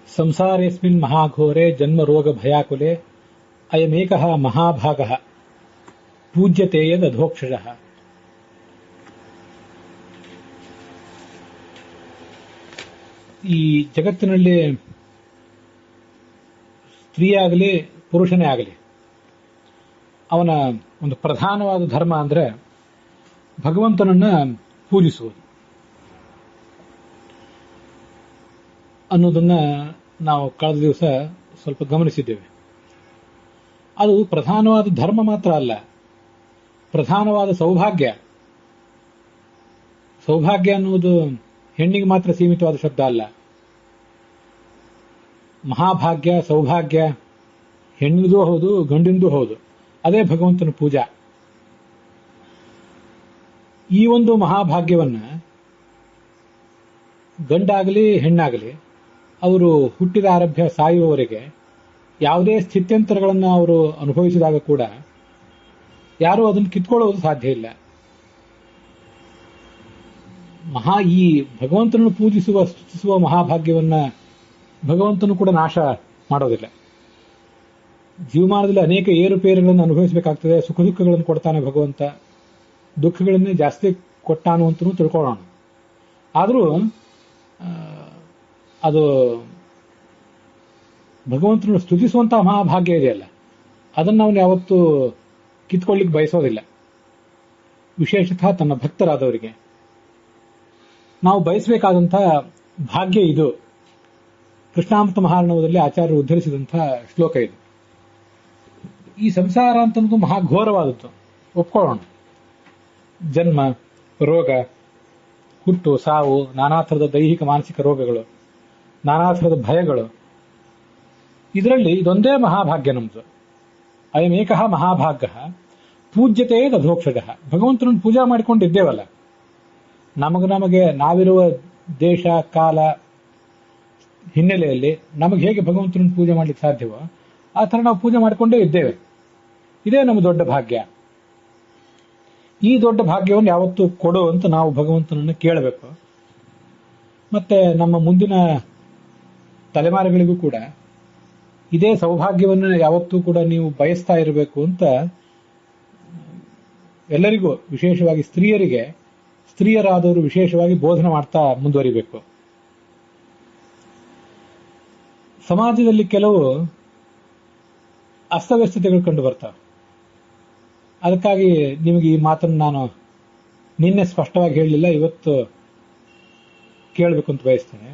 ಸಂಸಾರೇಸ್ಮಿನ್ ಮಹಾಘೋರೆ ಜನ್ಮ ರೋಗ ಭಯಾಕುಲೆ ಅಯಮೇಕಃ ಮಹಾಭಾಗಃ ಪೂಜ್ಯತೆ ಯದಧೋಕ್ಷಜಃ. ಈ ಜಗತ್ತಿನಲ್ಲಿ ಸ್ತ್ರೀಯಾಗಲಿ ಪುರುಷನೇ ಆಗಲಿ ಅವನ ಒಂದು ಪ್ರಧಾನವಾದ ಧರ್ಮ ಅಂದರೆ ಭಗವಂತನನ್ನ ಪೂಜಿಸುವುದು ಅನ್ನೋದನ್ನ ನಾವು ಕಳೆದ ದಿವಸ ಸ್ವಲ್ಪ ಗಮನಿಸಿದ್ದೇವೆ. ಅದು ಪ್ರಧಾನವಾದ ಧರ್ಮ ಮಾತ್ರ ಅಲ್ಲ, ಪ್ರಧಾನವಾದ ಸೌಭಾಗ್ಯ. ಸೌಭಾಗ್ಯ ಅನ್ನುವುದು ಹೆಣ್ಣಿಗೆ ಮಾತ್ರ ಸೀಮಿತವಾದ ಶಬ್ದ ಅಲ್ಲ. ಮಹಾಭಾಗ್ಯ, ಸೌಭಾಗ್ಯ ಹೆಣ್ಣಿಂದೂ ಹೌದು, ಗಂಡಿಂದೂ ಹೌದು. ಅದೇ ಭಗವಂತನ ಪೂಜಾ. ಈ ಒಂದು ಮಹಾಭಾಗ್ಯವನ್ನ ಗಂಡಾಗಲಿ ಹೆಣ್ಣಾಗಲಿ ಅವರು ಹುಟ್ಟಿದ ಆರಭ್ಯ ಸಾಯುವವರೆಗೆ ಯಾವುದೇ ಸ್ಥಿತ್ಯಂತರಗಳನ್ನು ಅವರು ಅನುಭವಿಸಿದಾಗ ಕೂಡ ಯಾರೂ ಅದನ್ನು ಕಿತ್ಕೊಳ್ಳೋದು ಸಾಧ್ಯ ಇಲ್ಲ. ಈ ಭಗವಂತನನ್ನು ಪೂಜಿಸುವ ಸ್ತುತಿಸುವ ಮಹಾಭಾಗ್ಯವನ್ನ ಭಗವಂತನು ಕೂಡ ನಾಶ ಮಾಡೋದಿಲ್ಲ. ಜೀವಮಾನದಲ್ಲಿ ಅನೇಕ ಏರುಪೇರುಗಳನ್ನು ಅನುಭವಿಸಬೇಕಾಗ್ತದೆ. ಸುಖ ದುಃಖಗಳನ್ನು ಕೊಡ್ತಾನೆ ಭಗವಂತ, ದುಃಖಗಳನ್ನೇ ಜಾಸ್ತಿ ಕೊಟ್ಟಾನು ಅಂತಲೂ ತಿಳ್ಕೊಳ್ಳೋಣ. ಆದರೂ ಅದು ಭಗವಂತನನ್ನು ಸ್ತುತಿಸುವಂತಹ ಮಹಾಭಾಗ್ಯ ಇದೆಯಲ್ಲ, ಅದನ್ನು ಅವನು ಯಾವತ್ತೂ ಕಿತ್ಕೊಳ್ಳಿಕ್ಕೆ ಬಯಸೋದಿಲ್ಲ. ವಿಶೇಷತಃ ತನ್ನ ಭಕ್ತರಾದವರಿಗೆ ನಾವು ಬಯಸಬೇಕಾದಂತಹ ಭಾಗ್ಯ ಇದು. ಕೃಷ್ಣಾಮೃತ ಮಹಾರ್ಣವದಲ್ಲಿ ಆಚಾರ್ಯರು ಉದ್ಧರಿಸಿದಂತಹ ಶ್ಲೋಕ ಇದು. ಈ ಸಂಸಾರ ಅಂತನ್ನೋದು ಮಹಾಘೋರವಾದದ್ದು, ಒಪ್ಕೊಳ್ಳೋಣ. ಜನ್ಮ, ರೋಗ, ಹುಟ್ಟು, ಸಾವು, ನಾನಾ ಥರದ ದೈಹಿಕ ಮಾನಸಿಕ ರೋಗಗಳು, ನಾನಾ ಥರದ ಭಯಗಳು. ಇದರಲ್ಲಿ ಇದೊಂದೇ ಮಹಾಭಾಗ್ಯ ನಮ್ದು. ಅಯಮೇಕಃ ಮಹಾಭಾಗ್ಯ ಪೂಜ್ಯತೆ ತಥೋಕ್ಷಜಃ. ಭಗವಂತನನ್ನು ಪೂಜಾ ಮಾಡಿಕೊಂಡಿದ್ದೇವಲ್ಲ, ನಮಗೆ ನಾವಿರುವ ದೇಶ ಕಾಲ ಹಿನ್ನೆಲೆಯಲ್ಲಿ ನಮಗೆ ಹೇಗೆ ಭಗವಂತನನ್ನು ಪೂಜೆ ಮಾಡಲಿಕ್ಕೆ ಸಾಧ್ಯವೋ ಆ ಥರ ನಾವು ಪೂಜೆ ಮಾಡಿಕೊಂಡೇ ಇದ್ದೇವೆ. ಇದೇ ನಮ್ಮ ದೊಡ್ಡ ಭಾಗ್ಯ. ಈ ದೊಡ್ಡ ಭಾಗ್ಯವನ್ನು ಯಾವತ್ತೂ ಕೊಡು ಅಂತ ನಾವು ಭಗವಂತನನ್ನು ಕೇಳಬೇಕು. ಮತ್ತೆ ನಮ್ಮ ಮುಂದಿನ ತಲೆಮಾರುಗಳಿಗೂ ಕೂಡ ಇದೇ ಸೌಭಾಗ್ಯವನ್ನು ಯಾವತ್ತೂ ಕೂಡ ನೀವು ಬಯಸ್ತಾ ಇರಬೇಕು ಅಂತ ಎಲ್ಲರಿಗೂ, ವಿಶೇಷವಾಗಿ ಸ್ತ್ರೀಯರಿಗೆ, ಸ್ತ್ರೀಯರಾದವರು ವಿಶೇಷವಾಗಿ ಬೋಧನೆ ಮಾಡ್ತಾ ಮುಂದುವರಿಬೇಕು. ಸಮಾಜದಲ್ಲಿ ಕೆಲವು ಅಸ್ತವ್ಯಸ್ತತೆಗಳು ಕಂಡು ಬರ್ತಾವೆ. ಅದಕ್ಕಾಗಿ ನಿಮಗೆ ಈ ಮಾತನ್ನು ನಾನು ನಿನ್ನೆ ಸ್ಪಷ್ಟವಾಗಿ ಹೇಳಲಿಲ್ಲ, ಇವತ್ತು ಕೇಳಬೇಕು ಅಂತ ಬಯಸ್ತೇನೆ.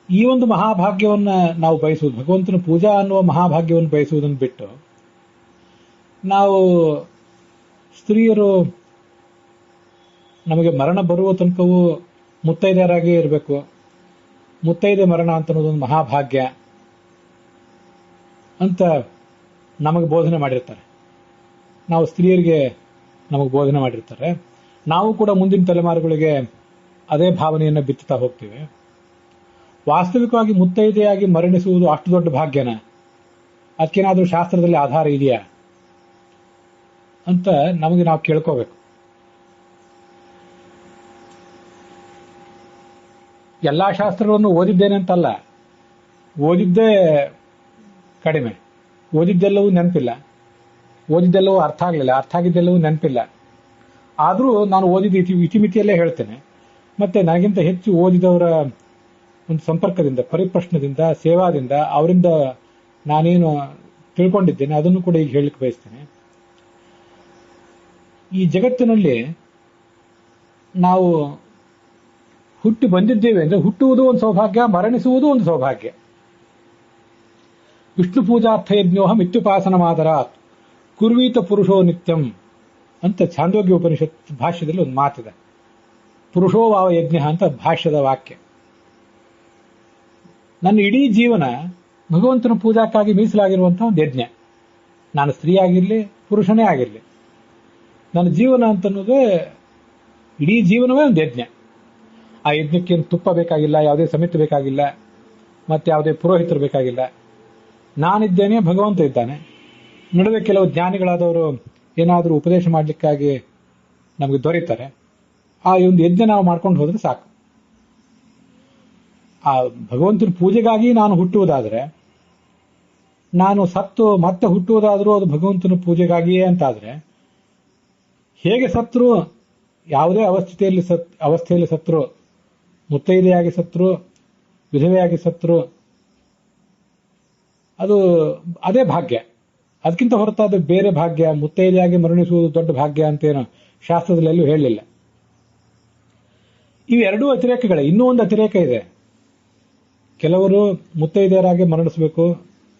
ಈ ಒಂದು ಮಹಾಭಾಗ್ಯವನ್ನ ನಾವು ಬಯಸುವುದು, ಭಗವಂತನ ಪೂಜಾ ಅನ್ನುವ ಮಹಾಭಾಗ್ಯವನ್ನು ಬಯಸುವುದನ್ನು ಬಿಟ್ಟು ನಾವು ಸ್ತ್ರೀಯರು ನಮಗೆ ಮರಣ ಬರುವ ತನಕವೂ ಮುತ್ತೈದೆಯರಾಗೇ ಇರಬೇಕು, ಮುತ್ತೈದೆ ಮರಣ ಅಂತ ಅನ್ನೋದೊಂದು ಮಹಾಭಾಗ್ಯ ಅಂತ ನಮಗೆ ಬೋಧನೆ ಮಾಡಿರ್ತಾರೆ. ನಾವು ಸ್ತ್ರೀಯರಿಗೆ ನಮಗೆ ಬೋಧನೆ ಮಾಡಿರ್ತಾರೆ. ನಾವು ಕೂಡ ಮುಂದಿನ ತಲೆಮಾರುಗಳಿಗೆ ಅದೇ ಭಾವನೆಯನ್ನು ಬಿತ್ತುತ್ತಾ ಹೋಗ್ತೀವಿ. ವಾಸ್ತವಿಕವಾಗಿ ಮುತ್ತೈದೆಯಾಗಿ ಮರಣಿಸುವುದು ಅಷ್ಟು ದೊಡ್ಡ ಭಾಗ್ಯನ? ಅದಕ್ಕೇನಾದ್ರೂ ಶಾಸ್ತ್ರದಲ್ಲಿ ಆಧಾರ ಇದೆಯಾ ಅಂತ ನಮಗೆ ನಾವು ಕೇಳ್ಕೋಬೇಕು. ಎಲ್ಲಾ ಶಾಸ್ತ್ರಗಳನ್ನು ಓದಿದ್ದೇನೆ ಅಂತಲ್ಲ, ಓದಿದ್ದೇ ಕಡಿಮೆ, ಓದಿದ್ದೆಲ್ಲವೂ ನೆನಪಿಲ್ಲ, ಓದಿದ್ದೆಲ್ಲವೂ ಅರ್ಥ ಆಗಲಿಲ್ಲ, ಅರ್ಥ ಆಗಿದ್ದೆಲ್ಲವೂ ನೆನಪಿಲ್ಲ. ಆದರೂ ನಾನು ಓದಿದ ಇತಿಮಿತಿಯಲ್ಲೇ ಹೇಳ್ತೇನೆ. ಮತ್ತೆ ನನಗಿಂತ ಹೆಚ್ಚು ಓದಿದವರ ಒಂದು ಸಂಪರ್ಕದಿಂದ, ಪರಿಪ್ರಶ್ನದಿಂದ, ಸೇವಾದಿಂದ ಅವರಿಂದ ನಾನೇನು ತಿಳ್ಕೊಂಡಿದ್ದೇನೆ ಅದನ್ನು ಕೂಡ ಈಗ ಹೇಳಲಿಕ್ಕೆ ಬಯಸ್ತೇನೆ. ಈ ಜಗತ್ತಿನಲ್ಲಿ ನಾವು ಹುಟ್ಟಿ ಬಂದಿದ್ದೇವೆ ಅಂದ್ರೆ ಹುಟ್ಟುವುದು ಒಂದು ಸೌಭಾಗ್ಯ, ಮರಣಿಸುವುದು ಒಂದು ಸೌಭಾಗ್ಯ. ವಿಷ್ಣು ಪೂಜಾರ್ಥ ಯಜ್ಞೋಹಂ ಇತ್ಯುಪಾಸನ ಮಾದರಾತ್ ಕುರ್ವೀತ ಪುರುಷೋ ನಿತ್ಯಂ ಅಂತ ಛಾಂದೋಗ್ಯ ಉಪನಿಷತ್ ಭಾಷ್ಯದಲ್ಲಿ ಒಂದು ಮಾತಿದೆ. ಪುರುಷೋ ವಾವ ಯಜ್ಞ ಅಂತ ಭಾಷ್ಯದ ವಾಕ್ಯ. ನನ್ನ ಇಡೀ ಜೀವನ ಭಗವಂತನ ಪೂಜಾಕ್ಕಾಗಿ ಮೀಸಲಾಗಿರುವಂತಹ ಒಂದು ಯಜ್ಞ. ನಾನು ಸ್ತ್ರೀ ಆಗಿರಲಿ, ಪುರುಷನೇ ಆಗಿರಲಿ, ನನ್ನ ಜೀವನ ಅಂತನ್ನೋದೇ, ಇಡೀ ಜೀವನವೇ ಒಂದು ಯಜ್ಞ. ಆ ಯಜ್ಞಕ್ಕೇನು ತುಪ್ಪ ಬೇಕಾಗಿಲ್ಲ, ಯಾವುದೇ ಸಮಿತಿ ಬೇಕಾಗಿಲ್ಲ, ಮತ್ತೆ ಯಾವುದೇ ಪುರೋಹಿತರು ಬೇಕಾಗಿಲ್ಲ. ನಾನಿದ್ದೇನೆ, ಭಗವಂತ ಇದ್ದಾನೆ. ನಡುವೆ ಕೆಲವು ಜ್ಞಾನಿಗಳಾದವರು ಏನಾದರೂ ಉಪದೇಶ ಮಾಡಲಿಕ್ಕಾಗಿ ನಮಗೆ ದೊರೀತಾರೆ. ಆ ಒಂದು ಯಜ್ಞ ನಾವು ಮಾಡ್ಕೊಂಡು ಹೋದ್ರೆ ಸಾಕು. ಆ ಭಗವಂತನ ಪೂಜೆಗಾಗಿ ನಾನು ಹುಟ್ಟುವುದಾದ್ರೆ, ನಾನು ಸತ್ತು ಮತ್ತೆ ಹುಟ್ಟುವುದಾದ್ರೂ ಅದು ಭಗವಂತನ ಪೂಜೆಗಾಗಿಯೇ ಅಂತಾದ್ರೆ, ಹೇಗೆ ಸತ್ರು, ಯಾವುದೇ ಅವಸ್ಥೆಯಲ್ಲಿ ಸತ್ರು, ಮುತ್ತೈದೆಯಾಗಿ ಸತ್ರು, ವಿಧವೆಯಾಗಿ ಸತ್ರು, ಅದು ಅದೇ ಭಾಗ್ಯ. ಅದಕ್ಕಿಂತ ಹೊರತಾದ ಬೇರೆ ಭಾಗ್ಯ, ಮುತ್ತೈದೆಯಾಗಿ ಮರಣಿಸುವುದು ದೊಡ್ಡ ಭಾಗ್ಯ ಅಂತೇನು ಶಾಸ್ತ್ರದಲ್ಲಿ ಎಲ್ಲೂ ಹೇಳಲಿಲ್ಲ. ಇವೆರಡೂ ಅತಿರೇಕಗಳೇ. ಇನ್ನೂ ಒಂದು ಅತಿರೇಕ ಇದೆ. ಕೆಲವರು ಮುತ್ತೈದೆಯರಾಗಿ ಮರಣಿಸಬೇಕು,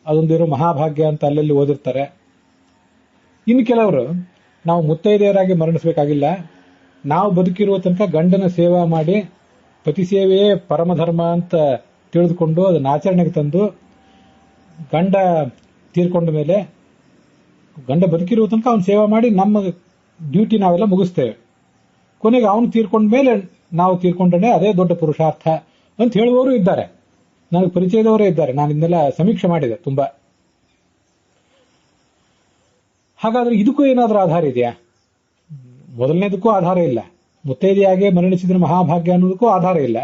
ಅದೊಂದಿರೋ ಮಹಾಭಾಗ್ಯ ಅಂತ ಅಲ್ಲೆಲ್ಲಿ ಓದಿರ್ತಾರೆ. ಇನ್ನು ಕೆಲವರು ನಾವು ಮುತ್ತೈದೆಯರಾಗಿ ಮರಣಿಸಬೇಕಾಗಿಲ್ಲ, ನಾವು ಬದುಕಿರುವ ತನಕ ಗಂಡನ ಸೇವಾ ಮಾಡಿ ಪತಿ ಸೇವೆಯೇ ಪರಮಧರ್ಮ ಅಂತ ತಿಳಿದುಕೊಂಡು ಅದನ್ನ ಆಚರಣೆಗೆ ತಂದು, ಗಂಡ ತೀರ್ಕೊಂಡ ಮೇಲೆ, ಗಂಡ ಬದುಕಿರುವ ತನಕ ಅವನು ಸೇವಾ ಮಾಡಿ ನಮ್ಮ ಡ್ಯೂಟಿ ನಾವೆಲ್ಲ ಮುಗಿಸ್ತೇವೆ. ಕೊನೆಗೆ ಅವನು ತೀರ್ಕೊಂಡ ಮೇಲೆ ನಾವು ತೀರ್ಕೊಂಡ್ರೆ ಅದೇ ದೊಡ್ಡ ಪುರುಷಾರ್ಥ ಅಂತ ಹೇಳುವವರು ಇದ್ದಾರೆ. ನನಗೆ ಪರಿಚಯದವರೇ ಇದ್ದಾರೆ. ನಾನು ಇದನ್ನೆಲ್ಲ ಸಮೀಕ್ಷೆ ಮಾಡಿದೆ ತುಂಬಾ. ಹಾಗಾದ್ರೆ ಇದಕ್ಕೂ ಏನಾದ್ರೂ ಆಧಾರ ಇದೆಯಾ? ಮೊದಲನೇದಕ್ಕೂ ಆಧಾರ ಇಲ್ಲ. ಮುತ್ತೈದೆಯಾಗೆ ಮರಣಿಸಿದ ಮಹಾಭಾಗ್ಯ ಅನ್ನೋದಕ್ಕೂ ಆಧಾರ ಇಲ್ಲ.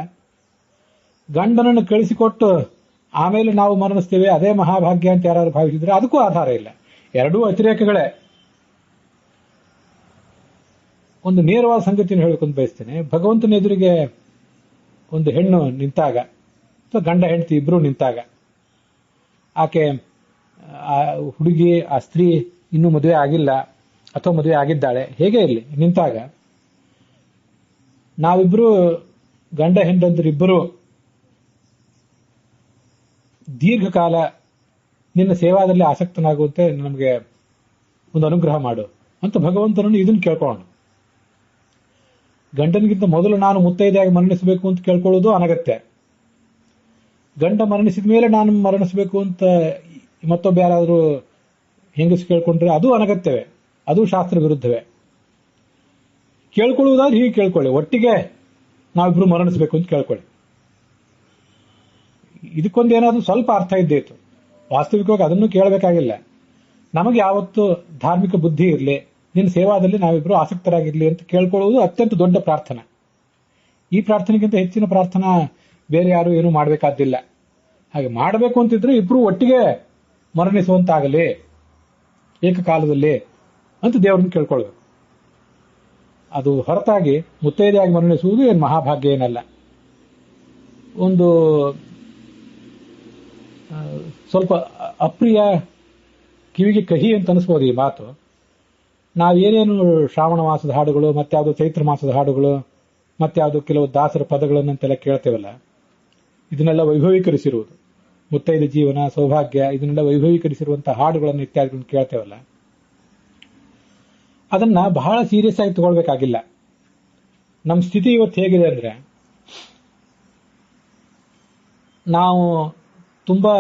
ಗಂಡನನ್ನು ಕಳಿಸಿಕೊಟ್ಟು ಆಮೇಲೆ ನಾವು ಮರಣಿಸ್ತೇವೆ ಅದೇ ಮಹಾಭಾಗ್ಯ ಅಂತ ಯಾರು ಭಾವಿಸಿದ್ರೆ ಅದಕ್ಕೂ ಆಧಾರ ಇಲ್ಲ. ಎರಡೂ ಅತಿರೇಕಗಳೇ. ಒಂದು ನೇರವಾದ ಸಂಗತಿಯನ್ನು ಹೇಳಬೇಕು ಬಯಸ್ತೇನೆ. ಭಗವಂತನ ಎದುರಿಗೆ ಒಂದು ಹೆಣ್ಣು ನಿಂತಾಗ, ಅಥವಾ ಗಂಡ ಹೆಂಡತಿ ಇಬ್ರು ನಿಂತಾಗ, ಆಕೆ ಆ ಹುಡುಗಿ, ಆ ಸ್ತ್ರೀ ಇನ್ನೂ ಮದುವೆ ಆಗಿಲ್ಲ ಅಥವಾ ಮದುವೆ ಆಗಿದ್ದಾಳೆ, ಹೇಗೆ ಇಲ್ಲಿ ನಿಂತಾಗ ನಾವಿಬ್ರು ಗಂಡ ಹೆಂಡಂತರಿಬ್ಬರು ದೀರ್ಘಕಾಲ ನಿನ್ನ ಸೇವಾದಲ್ಲಿ ಆಸಕ್ತನಾಗುವಂತೆ ನಮಗೆ ಒಂದು ಅನುಗ್ರಹ ಮಾಡು ಅಂತ ಭಗವಂತನನ್ನು ಇದನ್ನು ಕೇಳ್ಕೊಳ್ಳೋಣ. ಗಂಡನಿಗಿಂತ ಮೊದಲು ನಾನು ಮುತ್ತೈದೆಯಾಗಿ ಮರಣಿಸಬೇಕು ಅಂತ ಕೇಳ್ಕೊಳ್ಳೋದು ಅನಗತ್ಯ. ಗಂಡ ಮರಣಿಸಿದ ಮೇಲೆ ನಾನು ಮರಣಿಸಬೇಕು ಅಂತ ಮತ್ತೊಬ್ಬ ಯಾರಾದರೂ ಹೆಂಗಸು ಕೇಳ್ಕೊಂಡ್ರೆ ಅದು ಅನಗತ್ಯವೇ, ಅದು ಶಾಸ್ತ್ರ ವಿರುದ್ಧವೇ. ಕೇಳ್ಕೊಳ್ಳುವುದಾದ್ರೆ ಹೀಗೆ ಕೇಳ್ಕೊಳ್ಳಿ, ಒಟ್ಟಿಗೆ ನಾವಿಬ್ರು ಮರಣಿಸಬೇಕು ಅಂತ ಕೇಳ್ಕೊಳ್ಳಿ. ಇದಕ್ಕೊಂದು ಏನಾದರೂ ಸ್ವಲ್ಪ ಅರ್ಥ ಇದ್ದೇ ಇತ್ತು. ವಾಸ್ತವಿಕವಾಗಿ ಅದನ್ನು ಕೇಳಬೇಕಾಗಿಲ್ಲ. ನಮಗೆ ಯಾವತ್ತು ಧಾರ್ಮಿಕ ಬುದ್ಧಿ ಇರಲಿ, ನಿನ್ನ ಸೇವಾದಲ್ಲಿ ನಾವಿಬ್ರು ಆಸಕ್ತರಾಗಿರ್ಲಿ ಅಂತ ಕೇಳ್ಕೊಳ್ಳುವುದು ಅತ್ಯಂತ ದೊಡ್ಡ ಪ್ರಾರ್ಥನೆ. ಈ ಪ್ರಾರ್ಥನೆಗಿಂತ ಹೆಚ್ಚಿನ ಪ್ರಾರ್ಥನಾ ಬೇರೆ ಯಾರು ಏನೂ ಮಾಡಬೇಕಾದ್ದಿಲ್ಲ. ಹಾಗೆ ಮಾಡಬೇಕು ಅಂತಿದ್ರೆ ಇಬ್ರು ಒಟ್ಟಿಗೆ ಮರಣಿಸುವಂತಾಗಲಿ ಏಕಕಾಲದಲ್ಲಿ ಅಂತ ದೇವರನ್ನು ಕೇಳ್ಕೊಳ್ಬೇಕು. ಅದು ಹೊರತಾಗಿ ಮುತ್ತೈದೆಯಾಗಿ ಮರಣಿಸುವುದು ಏನು ಮಹಾಭಾಗ್ಯ ಏನಲ್ಲ. ಒಂದು ಸ್ವಲ್ಪ ಅಪ್ರಿಯ, ಕಿವಿಗೆ ಕಹಿ ಅಂತ ಅನಿಸ್ಬೋದು ಈ ಮಾತು. ನಾವೇನೇನು ಶ್ರಾವಣ ಮಾಸದ ಹಾಡುಗಳು, ಮತ್ಯಾವುದು ಚೈತ್ರ ಮಾಸದ ಹಾಡುಗಳು, ಮತ್ಯಾವುದು ಕೆಲವು ದಾಸರ ಪದಗಳನ್ನಂತೆಲ್ಲ ಕೇಳ್ತೇವಲ್ಲ, ಇದನ್ನೆಲ್ಲ ವೈಭವೀಕರಿಸಿರುವುದು, ಮುತ್ತೈದೆ ಜೀವನ, ಸೌಭಾಗ್ಯ, ಇದನ್ನೆಲ್ಲ ವೈಭವೀಕರಿಸಿರುವಂತಹ ಹಾಡುಗಳನ್ನು ಇತ್ಯಾದಿಗಳನ್ನು ಕೇಳ್ತೇವಲ್ಲ, ಅದನ್ನ ಬಹಳ ಸೀರಿಯಸ್ ಆಗಿ ತಗೊಳ್ಬೇಕಾಗಿಲ್ಲ. ನಮ್ಮ ಸ್ಥಿತಿ ಇವತ್ತು ಹೇಗಿದೆ ಅಂದ್ರೆ, ನಾವು ತುಂಬಾ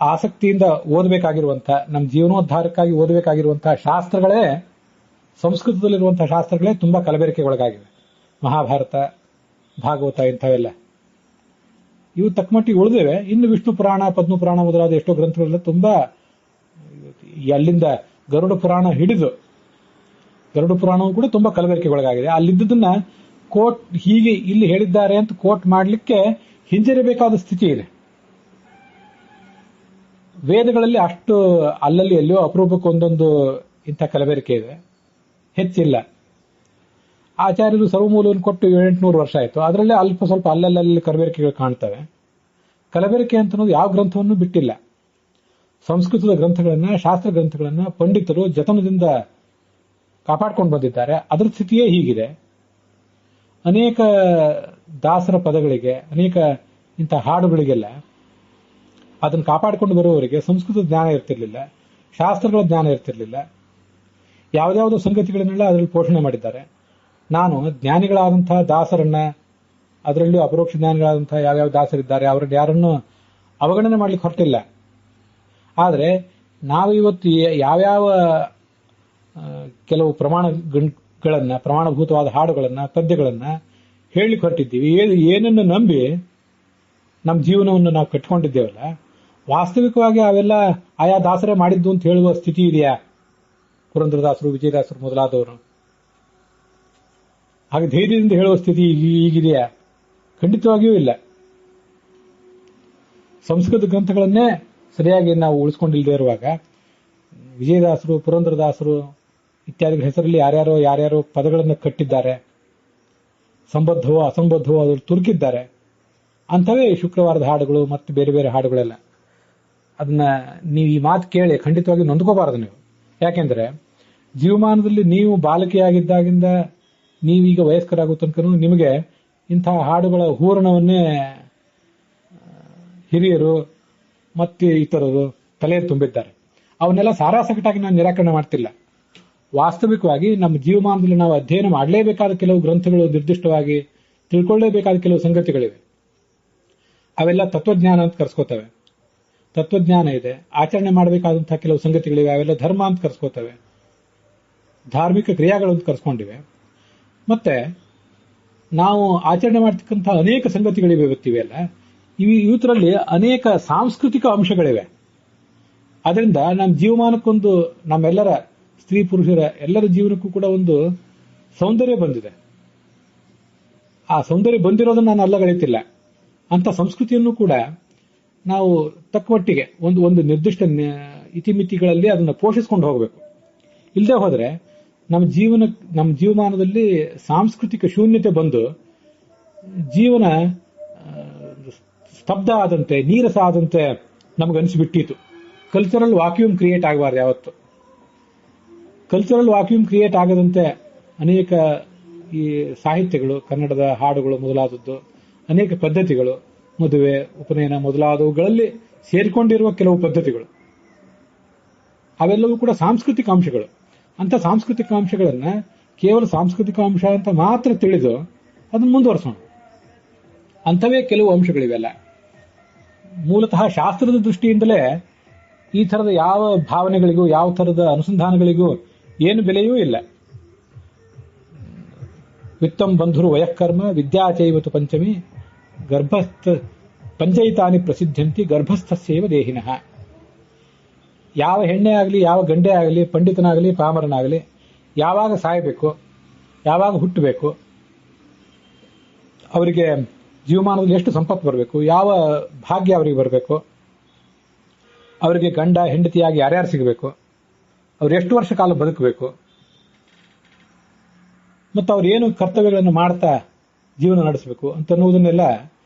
ಆಸಕ್ತಿಯಿಂದ ಓದಬೇಕಾಗಿರುವಂತಹ, ನಮ್ಮ ಜೀವನೋದ್ಧಾರಕ್ಕಾಗಿ ಓದಬೇಕಾಗಿರುವಂತಹ ಶಾಸ್ತ್ರಗಳೇ, ಸಂಸ್ಕೃತದಲ್ಲಿರುವಂತಹ ಶಾಸ್ತ್ರಗಳೇ ತುಂಬಾ ಕಲಬೆರಕೆಗೊಳಗಾಗಿವೆ. ಮಹಾಭಾರತ, ಭಾಗವತ ಇಂಥವೆಲ್ಲ ಇವು ತಕ್ಕಮಟ್ಟಿಗೆ ಉಳಿದಿವೆ. ಇನ್ನು ವಿಷ್ಣು ಪುರಾಣ, ಪದ್ಮ ಪುರಾಣ ಮೊದಲಾದ ಎಷ್ಟೋ ಗ್ರಂಥಗಳೆಲ್ಲ ತುಂಬಾ, ಅಲ್ಲಿಂದ ಗರುಡ ಪುರಾಣ ಹಿಡಿದು, ಗರುಡ ಪುರಾಣವು ಕೂಡ ತುಂಬಾ ಕಲಬೆರಕೆಗೊಳಗಾಗಿದೆ. ಅಲ್ಲಿದ್ದದನ್ನ ಕೋಟ್ ಹೀಗೆ ಇಲ್ಲಿ ಹೇಳಿದ್ದಾರೆ ಅಂತ ಕೋಟ್ ಮಾಡಲಿಕ್ಕೆ ಹಿಂಜರಿಬೇಕಾದ ಸ್ಥಿತಿ ಇದೆ. ವೇದಗಳಲ್ಲಿ ಅಷ್ಟು ಅಲ್ಲಲ್ಲಿ ಎಲ್ಲಿಯೋ ಅಪರೂಪಕ್ಕೊಂದೊಂದು ಇಂಥ ಕಲಬೆರಕೆ ಇದೆ, ಹೆಚ್ಚಿಲ್ಲ. ಆಚಾರ್ಯರು ಸರ್ವಮೂಲವನ್ನು ಕೊಟ್ಟು 800 ವರ್ಷ ಆಯಿತು. ಅದರಲ್ಲೇ ಅಲ್ಪ ಸ್ವಲ್ಪ ಅಲ್ಲಲ್ಲಿ ಕಲಬೆರಕೆಗಳು ಕಾಣ್ತವೆ. ಕಲಬೆರಕೆ ಅಂತ ಅನ್ನೋದು ಯಾವ ಗ್ರಂಥವನ್ನು ಬಿಟ್ಟಿಲ್ಲ. ಸಂಸ್ಕೃತದ ಗ್ರಂಥಗಳನ್ನ, ಶಾಸ್ತ್ರ ಗ್ರಂಥಗಳನ್ನ ಪಂಡಿತರು ಜತನದಿಂದ ಕಾಪಾಡ್ಕೊಂಡು ಬಂದಿದ್ದಾರೆ. ಅದರ ಸ್ಥಿತಿಯೇ ಹೀಗಿದೆ. ಅನೇಕ ದಾಸರ ಪದಗಳಿಗೆ, ಅನೇಕ ಇಂಥ ಹಾಡುಗಳಿಗೆಲ್ಲ ಅದನ್ನು ಕಾಪಾಡಿಕೊಂಡು ಬರುವವರಿಗೆ ಸಂಸ್ಕೃತದ ಜ್ಞಾನ ಇರ್ತಿರ್ಲಿಲ್ಲ, ಶಾಸ್ತ್ರಗಳ ಜ್ಞಾನ ಇರ್ತಿರ್ಲಿಲ್ಲ. ಯಾವುದ್ಯಾವುದೋ ಸಂಗತಿಗಳನ್ನೆಲ್ಲ ಅದರಲ್ಲಿ ಪೋಷಣೆ ಮಾಡಿದ್ದಾರೆ. ನಾನು ಜ್ಞಾನಿಗಳಾದಂತಹ ದಾಸರನ್ನ, ಅದರಲ್ಲೂ ಅಪರೋಕ್ಷ ಜ್ಞಾನಿಗಳಾದಂತಹ ಯಾವ್ಯಾವ ದಾಸರಿದ್ದಾರೆ ಅವರನ್ನು ಯಾರನ್ನು ಅವಗಣನೆ ಮಾಡ್ಲಿಕ್ಕೆ ಹೊರಟಿಲ್ಲ. ಆದರೆ ನಾವು ಇವತ್ತು ಯಾವ್ಯಾವ ಕೆಲವು ಪ್ರಮಾಣಗಳನ್ನ, ಪ್ರಮಾಣಭೂತವಾದ ಹಾಡುಗಳನ್ನ, ಪದ್ಯಗಳನ್ನ ಹೇಳಲಿಕ್ಕೆ ಹೊರಟಿದ್ದೀವಿ. ಏನನ್ನು ನಂಬಿ ನಮ್ಮ ಜೀವನವನ್ನು ನಾವು ಕಟ್ಕೊಂಡಿದ್ದೇವಲ್ಲ, ವಾಸ್ತವಿಕವಾಗಿ ಅವೆಲ್ಲ ಆಯಾ ದಾಸರೇ ಮಾಡಿದ್ದು ಅಂತ ಹೇಳುವ ಸ್ಥಿತಿ ಇದೆಯಾ? ಪುರಂದರದಾಸರು, ವಿಜಯದಾಸರು ಮೊದಲಾದವರು ಹಾಗೆ ಧೈರ್ಯದಿಂದ ಹೇಳುವ ಸ್ಥಿತಿ ಈಗಿದೆಯಾ? ಖಂಡಿತವಾಗಿಯೂ ಇಲ್ಲ. ಸಂಸ್ಕೃತ ಗ್ರಂಥಗಳನ್ನೇ ಸರಿಯಾಗಿ ನಾವು ಉಳಿಸ್ಕೊಂಡಿಲ್ಲದೆ ಇರುವಾಗ ವಿಜಯದಾಸರು, ಪುರಂದರದಾಸರು ಇತ್ಯಾದಿ ಹೆಸರಲ್ಲಿ ಯಾರ್ಯಾರೋ ಪದಗಳನ್ನು ಕಟ್ಟಿದ್ದಾರೆ, ಸಂಬದ್ಧವೋ ಅಸಂಬದ್ಧವೋ ಅದ್ರ ತುರುಕಿದ್ದಾರೆ. ಅಂಥವೇ ಶುಕ್ರವಾರದ ಹಾಡುಗಳು ಮತ್ತು ಬೇರೆ ಬೇರೆ ಹಾಡುಗಳೆಲ್ಲ. ಅದನ್ನ ನೀವು ಈ ಮಾತು ಕೇಳಿ ಖಂಡಿತವಾಗಿ ನೊಂದ್ಕೋಬಾರದು ನೀವು. ಯಾಕೆಂದ್ರೆ ಜೀವಮಾನದಲ್ಲಿ ನೀವು ಬಾಲಕಿಯಾಗಿದ್ದಾಗಿಂದ ನೀವೀಗ ವಯಸ್ಕರಾಗೋ ತನಕ ನಿಮಗೆ ಇಂತಹ ಹಾಡುಗಳ ಹೂರಣವನ್ನೇ ಹಿರಿಯರು ಮತ್ತು ಇತರರು ತಲೆಯಲ್ಲಿ ತುಂಬಿದ್ದಾರೆ. ಅವನ್ನೆಲ್ಲ ಸಾರಾಸಗಟಾಗಿ ನಾನು ನಿರಾಕರಣೆ ಮಾಡ್ತಿಲ್ಲ. ವಾಸ್ತವಿಕವಾಗಿ ನಮ್ಮ ಜೀವಮಾನದಲ್ಲಿ ನಾವು ಅಧ್ಯಯನ ಮಾಡಲೇಬೇಕಾದ ಕೆಲವು ಗ್ರಂಥಗಳು, ನಿರ್ದಿಷ್ಟವಾಗಿ ತಿಳ್ಕೊಳ್ಳೇಬೇಕಾದ ಕೆಲವು ಸಂಗತಿಗಳಿವೆ. ಅವೆಲ್ಲ ತತ್ವಜ್ಞಾನ ಅಂತ ಕರೆಸ್ಕೋತವೆ. ತತ್ವಜ್ಞಾನ ಇದೆ. ಆಚರಣೆ ಮಾಡಬೇಕಾದಂತಹ ಕೆಲವು ಸಂಗತಿಗಳಿವೆ, ಅವೆಲ್ಲ ಧರ್ಮ ಅಂತ ಕರೆಸ್ಕೋತವೆ. ಧಾರ್ಮಿಕ ಕ್ರಿಯಾಗಳು ಅಂತ ಕರೆಸ್ಕೊಂಡಿವೆ. ಮತ್ತೆ ನಾವು ಆಚರಣೆ ಮಾಡ್ತಕ್ಕಂಥ ಅನೇಕ ಸಂಗತಿಗಳಿವೆ ಇವತ್ತಿವೆಲ್ಲ. ಇವತ್ತರಲ್ಲಿ ಅನೇಕ ಸಾಂಸ್ಕೃತಿಕ ಅಂಶಗಳಿವೆ. ಅದರಿಂದ ನಮ್ಮ ಜೀವಮಾನಕ್ಕೊಂದು, ನಮ್ಮೆಲ್ಲರ ಸ್ತ್ರೀ ಪುರುಷರ ಎಲ್ಲರ ಜೀವನಕ್ಕೂ ಕೂಡ ಒಂದು ಸೌಂದರ್ಯ ಬಂದಿದೆ. ಆ ಸೌಂದರ್ಯ ಬಂದಿರೋದನ್ನ ನಾನು ಅಲ್ಲಗಳೆಯುತ್ತಿಲ್ಲ. ಅಂತ ಸಂಸ್ಕೃತಿಯನ್ನು ಕೂಡ ನಾವು ತಕ್ಕಮಟ್ಟಿಗೆ ಒಂದು ನಿರ್ದಿಷ್ಟ ಇತಿಮಿತಿಗಳಲ್ಲಿ ಅದನ್ನು ಪೋಷಿಸಿಕೊಂಡು ಹೋಗಬೇಕು. ಇಲ್ಲದೆ ಹೋದ್ರೆ ನಮ್ಮ ಜೀವಮಾನದಲ್ಲಿ ಸಾಂಸ್ಕೃತಿಕ ಶೂನ್ಯತೆ ಬಂದು ಜೀವನ ಸ್ತಬ್ಧ ಆದಂತೆ, ನೀರಸ ಆದಂತೆ ನಮಗನಿಸಿಬಿಟ್ಟಿತು. ಕಲ್ಚರಲ್ ವಾಕ್ಯೂಮ್ ಕ್ರಿಯೇಟ್ ಆಗಬಾರ್ದು ಯಾವತ್ತು. ಕಲ್ಚರಲ್ ವಾಕ್ಯೂಮ್ ಕ್ರಿಯೇಟ್ ಆಗದಂತೆ ಅನೇಕ ಈ ಸಾಹಿತ್ಯಗಳು, ಕನ್ನಡದ ಹಾಡುಗಳು ಮೊದಲಾದದ್ದು, ಅನೇಕ ಪದ್ಧತಿಗಳು, ಮದುವೆ, ಉಪನಯನ ಮೊದಲಾದವುಗಳಲ್ಲಿ ಸೇರಿಕೊಂಡಿರುವ ಕೆಲವು ಪದ್ಧತಿಗಳು, ಅವೆಲ್ಲವೂ ಕೂಡ ಸಾಂಸ್ಕೃತಿಕ ಅಂಶಗಳು. ಅಂತ ಸಾಂಸ್ಕೃತಿಕ ಅಂಶಗಳನ್ನ ಕೇವಲ ಸಾಂಸ್ಕೃತಿಕ ಅಂಶ ಅಂತ ಮಾತ್ರ ತಿಳಿದು ಅದನ್ನು ಮುಂದುವರಿಸೋಣ. ಅಂಥವೇ ಕೆಲವು ಅಂಶಗಳಿವೆಲ್ಲ. ಮೂಲತಃ ಶಾಸ್ತ್ರದ ದೃಷ್ಟಿಯಿಂದಲೇ ಈ ಥರದ ಯಾವ ಭಾವನೆಗಳಿಗೂ, ಯಾವ ಥರದ ಅನುಸಂಧಾನಗಳಿಗೂ ಏನು ಬೆಲೆಯೂ ಇಲ್ಲ. ವಿತ್ತಂ ಬಂಧುರು ವಯಃಕರ್ಮ ವಿದ್ಯಾಚೈವತು ಪಂಚಮಿ ಗರ್ಭಸ್ಥ ಪಂಚೈತಾನಿ ಪ್ರಸಿದ್ಧಂತಿ ಗರ್ಭಸ್ಥಸ್ಯೈವ ದೇಹಿನಃ. ಯಾವ ಹೆಣ್ಣೆ ಆಗಲಿ, ಯಾವ ಗಂಡೆ ಆಗಲಿ, ಪಂಡಿತನಾಗಲಿ, ಪಾಮರನಾಗಲಿ, ಯಾವಾಗ ಸಾಯಬೇಕು, ಯಾವಾಗ ಹುಟ್ಟಬೇಕು, ಅವರಿಗೆ ಜೀವಮಾನದಲ್ಲಿ ಎಷ್ಟು ಸಂಪತ್ತು ಬರಬೇಕು, ಯಾವ ಭಾಗ್ಯ ಅವರಿಗೆ ಬರಬೇಕು, ಅವರಿಗೆ ಗಂಡ ಹೆಂಡತಿಯಾಗಿ ಯಾರ್ಯಾರು ಸಿಗಬೇಕು, ಅವ್ರು ಎಷ್ಟು ವರ್ಷ ಕಾಲ ಬದುಕಬೇಕು, ಮತ್ತು ಅವ್ರು ಏನು ಕರ್ತವ್ಯಗಳನ್ನು ಮಾಡ್ತಾ ಜೀವನ ನಡೆಸಬೇಕು ಅಂತನ್ನುವುದನ್ನೆಲ್ಲ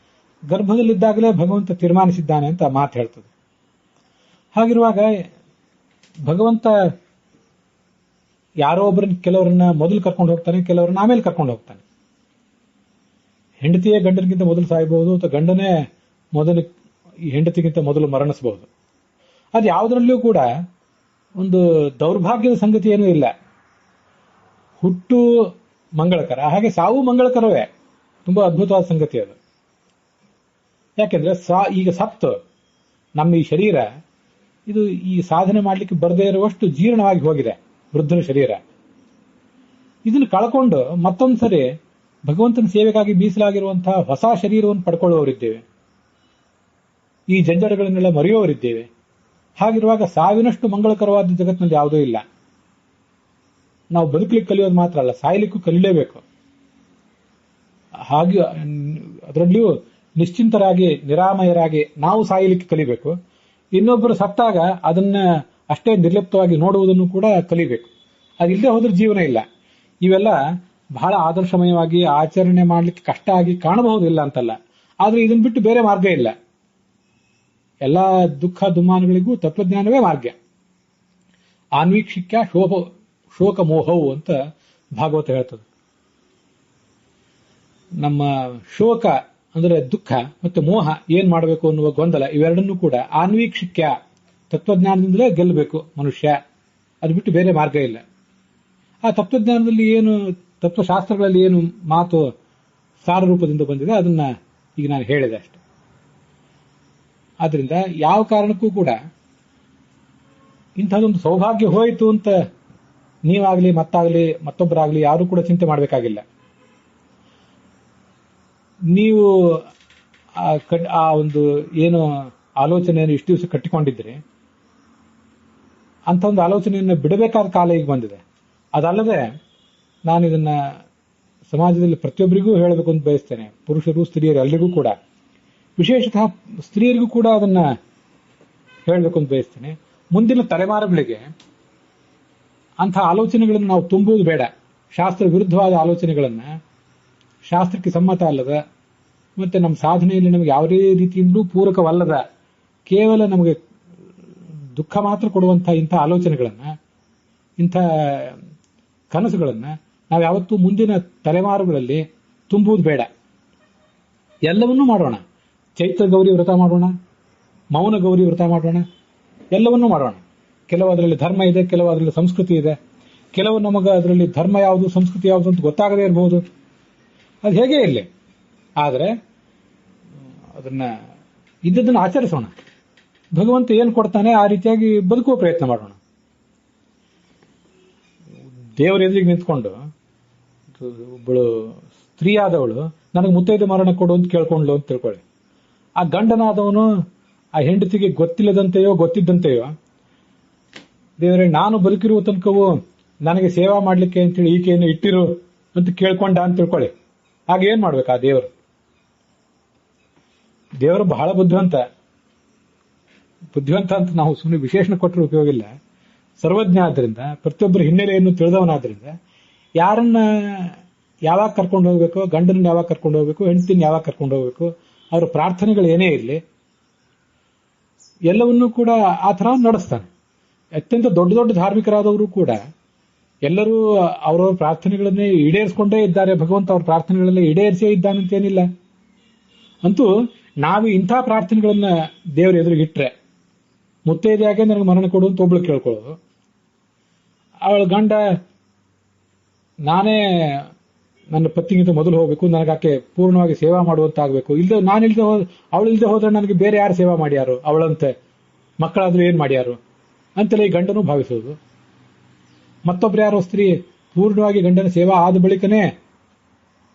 ಗರ್ಭದಲ್ಲಿದ್ದಾಗಲೇ ಭಗವಂತ ತೀರ್ಮಾನಿಸಿದ್ದಾನೆ ಅಂತ ಮಾತು ಹೇಳ್ತದೆ. ಹಾಗಿರುವಾಗ ಭಗವಂತ ಯಾರೋ ಒಬ್ಬರನ್ನ, ಕೆಲವರನ್ನ ಮೊದಲು ಕರ್ಕೊಂಡು ಹೋಗ್ತಾನೆ, ಕೆಲವರನ್ನ ಆಮೇಲೆ ಕರ್ಕೊಂಡು ಹೋಗ್ತಾನೆ. ಹೆಂಡತಿಯೇ ಗಂಡನಿಗಿಂತ ಮೊದಲು ಸಾಯಬಹುದು, ಅಥವಾ ಗಂಡನೇ ಮೊದಲು ಈ ಹೆಂಡತಿಗಿಂತ ಮೊದಲು ಮರಣಿಸಬಹುದು. ಅದು ಯಾವುದರಲ್ಲಿಯೂ ಕೂಡ ಒಂದು ದೌರ್ಭಾಗ್ಯದ ಸಂಗತಿ ಏನೂ ಇಲ್ಲ. ಹುಟ್ಟು ಮಂಗಳಕರ, ಹಾಗೆ ಸಾವು ಮಂಗಳಕರವೇ. ತುಂಬಾ ಅದ್ಭುತವಾದ ಸಂಗತಿ ಅದು. ಯಾಕೆಂದ್ರೆ ಈಗ ಸತ್ತು ನಮ್ಮ ಈ ಶರೀರ ಇದು ಈ ಸಾಧನೆ ಮಾಡಲಿಕ್ಕೆ ಬರದೇ ಇರುವಷ್ಟು ಜೀರ್ಣವಾಗಿ ಹೋಗಿದೆ. ವೃದ್ಧನ ಶರೀರ ಇದನ್ನು ಕಳ್ಕೊಂಡು ಮತ್ತೊಂದ್ಸರಿ ಭಗವಂತನ ಸೇವೆಗಾಗಿ ಮೀಸಲಾಗಿರುವಂತಹ ಹೊಸ ಶರೀರವನ್ನು ಪಡ್ಕೊಳ್ಳುವವರಿದ್ದೇವೆ. ಈ ಜಂಜಡಗಳನ್ನೆಲ್ಲ ಮರೆಯುವವರಿದ್ದೇವೆ. ಹಾಗಿರುವಾಗ ಸಾವಿನಷ್ಟು ಮಂಗಳಕರವಾದ ಜಗತ್ತಿನಲ್ಲಿ ಯಾವುದೂ ಇಲ್ಲ. ನಾವು ಬದುಕಲಿಕ್ಕೆ ಕಲಿಯೋದು ಮಾತ್ರ ಅಲ್ಲ, ಸಾಯಲಿಕ್ಕೂ ಕಲಿಯಲೇಬೇಕು. ಹಾಗೆ ಅದರಲ್ಲಿಯೂ ನಿಶ್ಚಿಂತರಾಗಿ, ನಿರಾಮಯರಾಗಿ ನಾವು ಸಾಯಲಿಕ್ಕೆ ಕಲಿಬೇಕು. ಇನ್ನೊಬ್ಬರು ಸತ್ತಾಗ ಅದನ್ನ ಅಷ್ಟೇ ನಿರ್ಲಿಪ್ತವಾಗಿ ನೋಡುವುದನ್ನು ಕೂಡ ಕಲಿಬೇಕು. ಅದಿಲ್ಲದೆ ಹೋದ್ರೆ ಜೀವನ ಇಲ್ಲ. ಇವೆಲ್ಲ ಬಹಳ ಆದರ್ಶಮಯವಾಗಿ ಆಚರಣೆ ಮಾಡಲಿಕ್ಕೆ ಕಷ್ಟ ಆಗಿ ಕಾಣಬಹುದಿಲ್ಲ ಅಂತಲ್ಲ, ಆದ್ರೆ ಇದನ್ನು ಬಿಟ್ಟು ಬೇರೆ ಮಾರ್ಗ ಇಲ್ಲ. ಎಲ್ಲಾ ದುಃಖ ದುಮ್ಮಾನಗಳಿಗೂ ತತ್ವಜ್ಞಾನವೇ ಮಾರ್ಗ. ಆನ್ವೀಕ್ಷಿಕ್ಯ ಶೋಕ ಮೋಹವು ಅಂತ ಭಾಗವತ ಹೇಳ್ತದೆ. ನಮ್ಮ ಶೋಕ ಅಂದ್ರೆ ದುಃಖ ಮತ್ತು ಮೋಹ ಏನ್ ಮಾಡಬೇಕು ಅನ್ನುವ ಗೊಂದಲ, ಇವೆರಡನ್ನೂ ಕೂಡ ಆನ್ವೀಕ್ಷಿಕ್ಯ ತತ್ವಜ್ಞಾನದಿಂದಲೇ ಗೆಲ್ಲಬೇಕು ಮನುಷ್ಯ. ಅದು ಬಿಟ್ಟು ಬೇರೆ ಮಾರ್ಗ ಇಲ್ಲ. ಆ ತತ್ವಜ್ಞಾನದಲ್ಲಿ ಏನು, ತತ್ವಶಾಸ್ತ್ರಗಳಲ್ಲಿ ಏನು ಮಾತು ಸಾರ ರೂಪದಿಂದ ಬಂದಿದೆ ಅದನ್ನ ಈಗ ನಾನು ಹೇಳಿದೆ ಅಷ್ಟೆ. ಆದ್ರಿಂದ ಯಾವ ಕಾರಣಕ್ಕೂ ಕೂಡ ಇಂಥದ್ದೊಂದು ಸೌಭಾಗ್ಯ ಹೋಯಿತು ಅಂತ ನೀವಾಗಲಿ ಮತ್ತೊಬ್ಬರಾಗಲಿ ಯಾರು ಕೂಡ ಚಿಂತೆ ಮಾಡಬೇಕಾಗಿಲ್ಲ. ನೀವು ಆ ಒಂದು ಏನು ಆಲೋಚನೆಯನ್ನು ಇಷ್ಟು ದಿವಸ ಕಟ್ಟಿಕೊಂಡಿದ್ರಿ, ಅಂತ ಒಂದು ಆಲೋಚನೆಯನ್ನು ಬಿಡಬೇಕಾದ ಕಾಲ ಈಗ ಬಂದಿದೆ. ಅದಲ್ಲದೆ ನಾನು ಇದನ್ನ ಸಮಾಜದಲ್ಲಿ ಪ್ರತಿಯೊಬ್ಬರಿಗೂ ಹೇಳಬೇಕು ಅಂತ ಬಯಸ್ತೇನೆ, ಪುರುಷರು ಸ್ತ್ರೀಯರು ಎಲ್ರಿಗೂ ಕೂಡ. ವಿಶೇಷತಃ ಸ್ತ್ರೀಯರಿಗೂ ಕೂಡ ಅದನ್ನ ಹೇಳಬೇಕು ಅಂತ ಬಯಸ್ತೇನೆ. ಮುಂದಿನ ತಲೆಮಾರುಗಳಿಗೆ ಅಂಥ ಆಲೋಚನೆಗಳನ್ನು ನಾವು ತುಂಬುವುದು ಬೇಡ. ಶಾಸ್ತ್ರ ವಿರುದ್ಧವಾದ ಆಲೋಚನೆಗಳನ್ನ, ಶಾಸ್ತ್ರಕ್ಕೆ ಸಮ್ಮತ ಅಲ್ಲದ, ಮತ್ತೆ ನಮ್ಮ ಸಾಧನೆಯಲ್ಲಿ ನಮಗೆ ಯಾವುದೇ ರೀತಿಯಿಂದಲೂ ಪೂರಕವಲ್ಲದ, ಕೇವಲ ನಮಗೆ ದುಃಖ ಮಾತ್ರ ಕೊಡುವಂತಹ ಇಂಥ ಆಲೋಚನೆಗಳನ್ನ, ಇಂಥ ಕನಸುಗಳನ್ನ ನಾವು ಯಾವತ್ತೂ ಮುಂದಿನ ತಲೆಮಾರುಗಳಲ್ಲಿ ತುಂಬುವುದು ಬೇಡ. ಎಲ್ಲವನ್ನೂ ಮಾಡೋಣ. ಚೈತ್ರ ಗೌರಿ ವ್ರತ ಮಾಡೋಣ, ಮೌನ ಗೌರಿ ವ್ರತ ಮಾಡೋಣ, ಎಲ್ಲವನ್ನೂ ಮಾಡೋಣ. ಕೆಲವು ಅದರಲ್ಲಿ ಧರ್ಮ ಇದೆ, ಕೆಲವು ಅದರಲ್ಲಿ ಸಂಸ್ಕೃತಿ ಇದೆ, ಕೆಲವು ನಮಗೆ ಅದರಲ್ಲಿ ಧರ್ಮ ಯಾವುದು ಸಂಸ್ಕೃತಿ ಯಾವುದು ಅಂತ ಗೊತ್ತಾಗದೇ ಇರಬಹುದು. ಅದು ಹೇಗೆ ಇರಲಿ, ಆದರೆ ಅದನ್ನ ಇದ್ದದನ್ನು ಆಚರಿಸೋಣ. ಭಗವಂತ ಏನು ಕೊಡ್ತಾನೆ ಆ ರೀತಿಯಾಗಿ ಬದುಕುವ ಪ್ರಯತ್ನ ಮಾಡೋಣ. ದೇವರ ಎದುರಿಗೆ ನಿಂತ್ಕೊಂಡು ಒಬ್ಬಳು ಸ್ತ್ರೀ ಆದವಳು ನನಗೆ ಮುತ್ತೈದೆ ಮರಣ ಕೊಡು ಅಂತ ಕೇಳ್ಕೊಂಡ್ಲು ಅಂತ ತಿಳ್ಕೊಳ್ಳಿ. ಆ ಗಂಡನಾದವನು ಆ ಹೆಂಡತಿಗೆ ಗೊತ್ತಿಲ್ಲದಂತೆಯೋ ಗೊತ್ತಿದ್ದಂತೆಯೋ, ದೇವರೇ ನಾನು ಬದುಕಿರುವ ತನಕವೂ ನನಗೆ ಸೇವಾ ಮಾಡ್ಲಿಕ್ಕೆ ಅಂತೇಳಿ ಈಕೆಯನ್ನು ಇಟ್ಟಿರು ಅಂತ ಕೇಳ್ಕೊಂಡ ಅಂತ ತಿಳ್ಕೊಳ್ಳಿ. ಆಗ ಏನ್ ಮಾಡ್ಬೇಕು ಆ ದೇವರು? ದೇವರು ಬಹಳ ಬುದ್ಧಿವಂತ ಅಂತ ನಾವು ಸುಮ್ಮನೆ ವಿಶೇಷಣ ಕೊಟ್ಟರೆ ಉಪಯೋಗ ಇಲ್ಲ. ಸರ್ವಜ್ಞ ಆದ್ರಿಂದ, ಪ್ರತಿಯೊಬ್ಬರ ಹಿನ್ನೆಲೆಯನ್ನು ತಿಳಿದವನಾದ್ರಿಂದ, ಯಾರನ್ನ ಯಾವಾಗ ಕರ್ಕೊಂಡು ಹೋಗ್ಬೇಕು, ಗಂಡನ ಯಾವಾಗ ಕರ್ಕೊಂಡು ಹೋಗ್ಬೇಕು, ಹೆಂಡತಿನ ಯಾವಾಗ ಕರ್ಕೊಂಡು ಹೋಗ್ಬೇಕು, ಅವರ ಪ್ರಾರ್ಥನೆಗಳು ಏನೇ ಇರಲಿ ಎಲ್ಲವನ್ನೂ ಕೂಡ ಆ ಥರ ನಡೆಸ್ತಾನೆ. ಅತ್ಯಂತ ದೊಡ್ಡ ದೊಡ್ಡ ಧಾರ್ಮಿಕರಾದವರು ಕೂಡ ಎಲ್ಲರೂ ಅವರವರ ಪ್ರಾರ್ಥನೆಗಳನ್ನೇ ಈಡೇರಿಸಿಕೊಂಡೇ ಇದ್ದಾರೆ. ಭಗವಂತ ಅವ್ರ ಪ್ರಾರ್ಥನೆಗಳನ್ನೇ ಈಡೇರಿಸೇ ಇದ್ದಾನಂತೇನಿಲ್ಲ. ಅಂತೂ ನಾವು ಇಂಥ ಪ್ರಾರ್ಥನೆಗಳನ್ನ ದೇವರ ಎದುರಿಗಿಟ್ರೆ, ಮುತ್ತೈದೆಯಾಗೆ ನನಗೆ ಮರಣ ಕೊಡು ಅಂತ ಒಬ್ಳು ಕೇಳ್ಕೊಳ್ಳೋದು, ಅವಳ ಗಂಡ ನಾನೇ ನನ್ನ ಪತ್ತಿಗಿಂತ ಮೊದಲು ಹೋಗ್ಬೇಕು, ನನಗಾಕೆ ಪೂರ್ಣವಾಗಿ ಸೇವಾ ಮಾಡುವಂತಾಗಬೇಕು, ಅವಳಿಲ್ದೆ ಹೋದ್ರೆ ನನಗೆ ಬೇರೆ ಯಾರು ಸೇವಾ ಮಾಡ್ಯಾರು, ಅವಳಂತೆ ಮಕ್ಕಳಾದ್ರೂ ಏನ್ ಮಾಡ್ಯಾರು ಅಂತೆಲ್ಲ ಈ ಗಂಡನೂ ಭಾವಿಸೋದು. ಮತ್ತೊಬ್ರು ಯಾರೋ ಸ್ತ್ರೀ ಪೂರ್ಣವಾಗಿ ಗಂಡನ ಸೇವಾ ಆದ ಬಳಿಕನೇ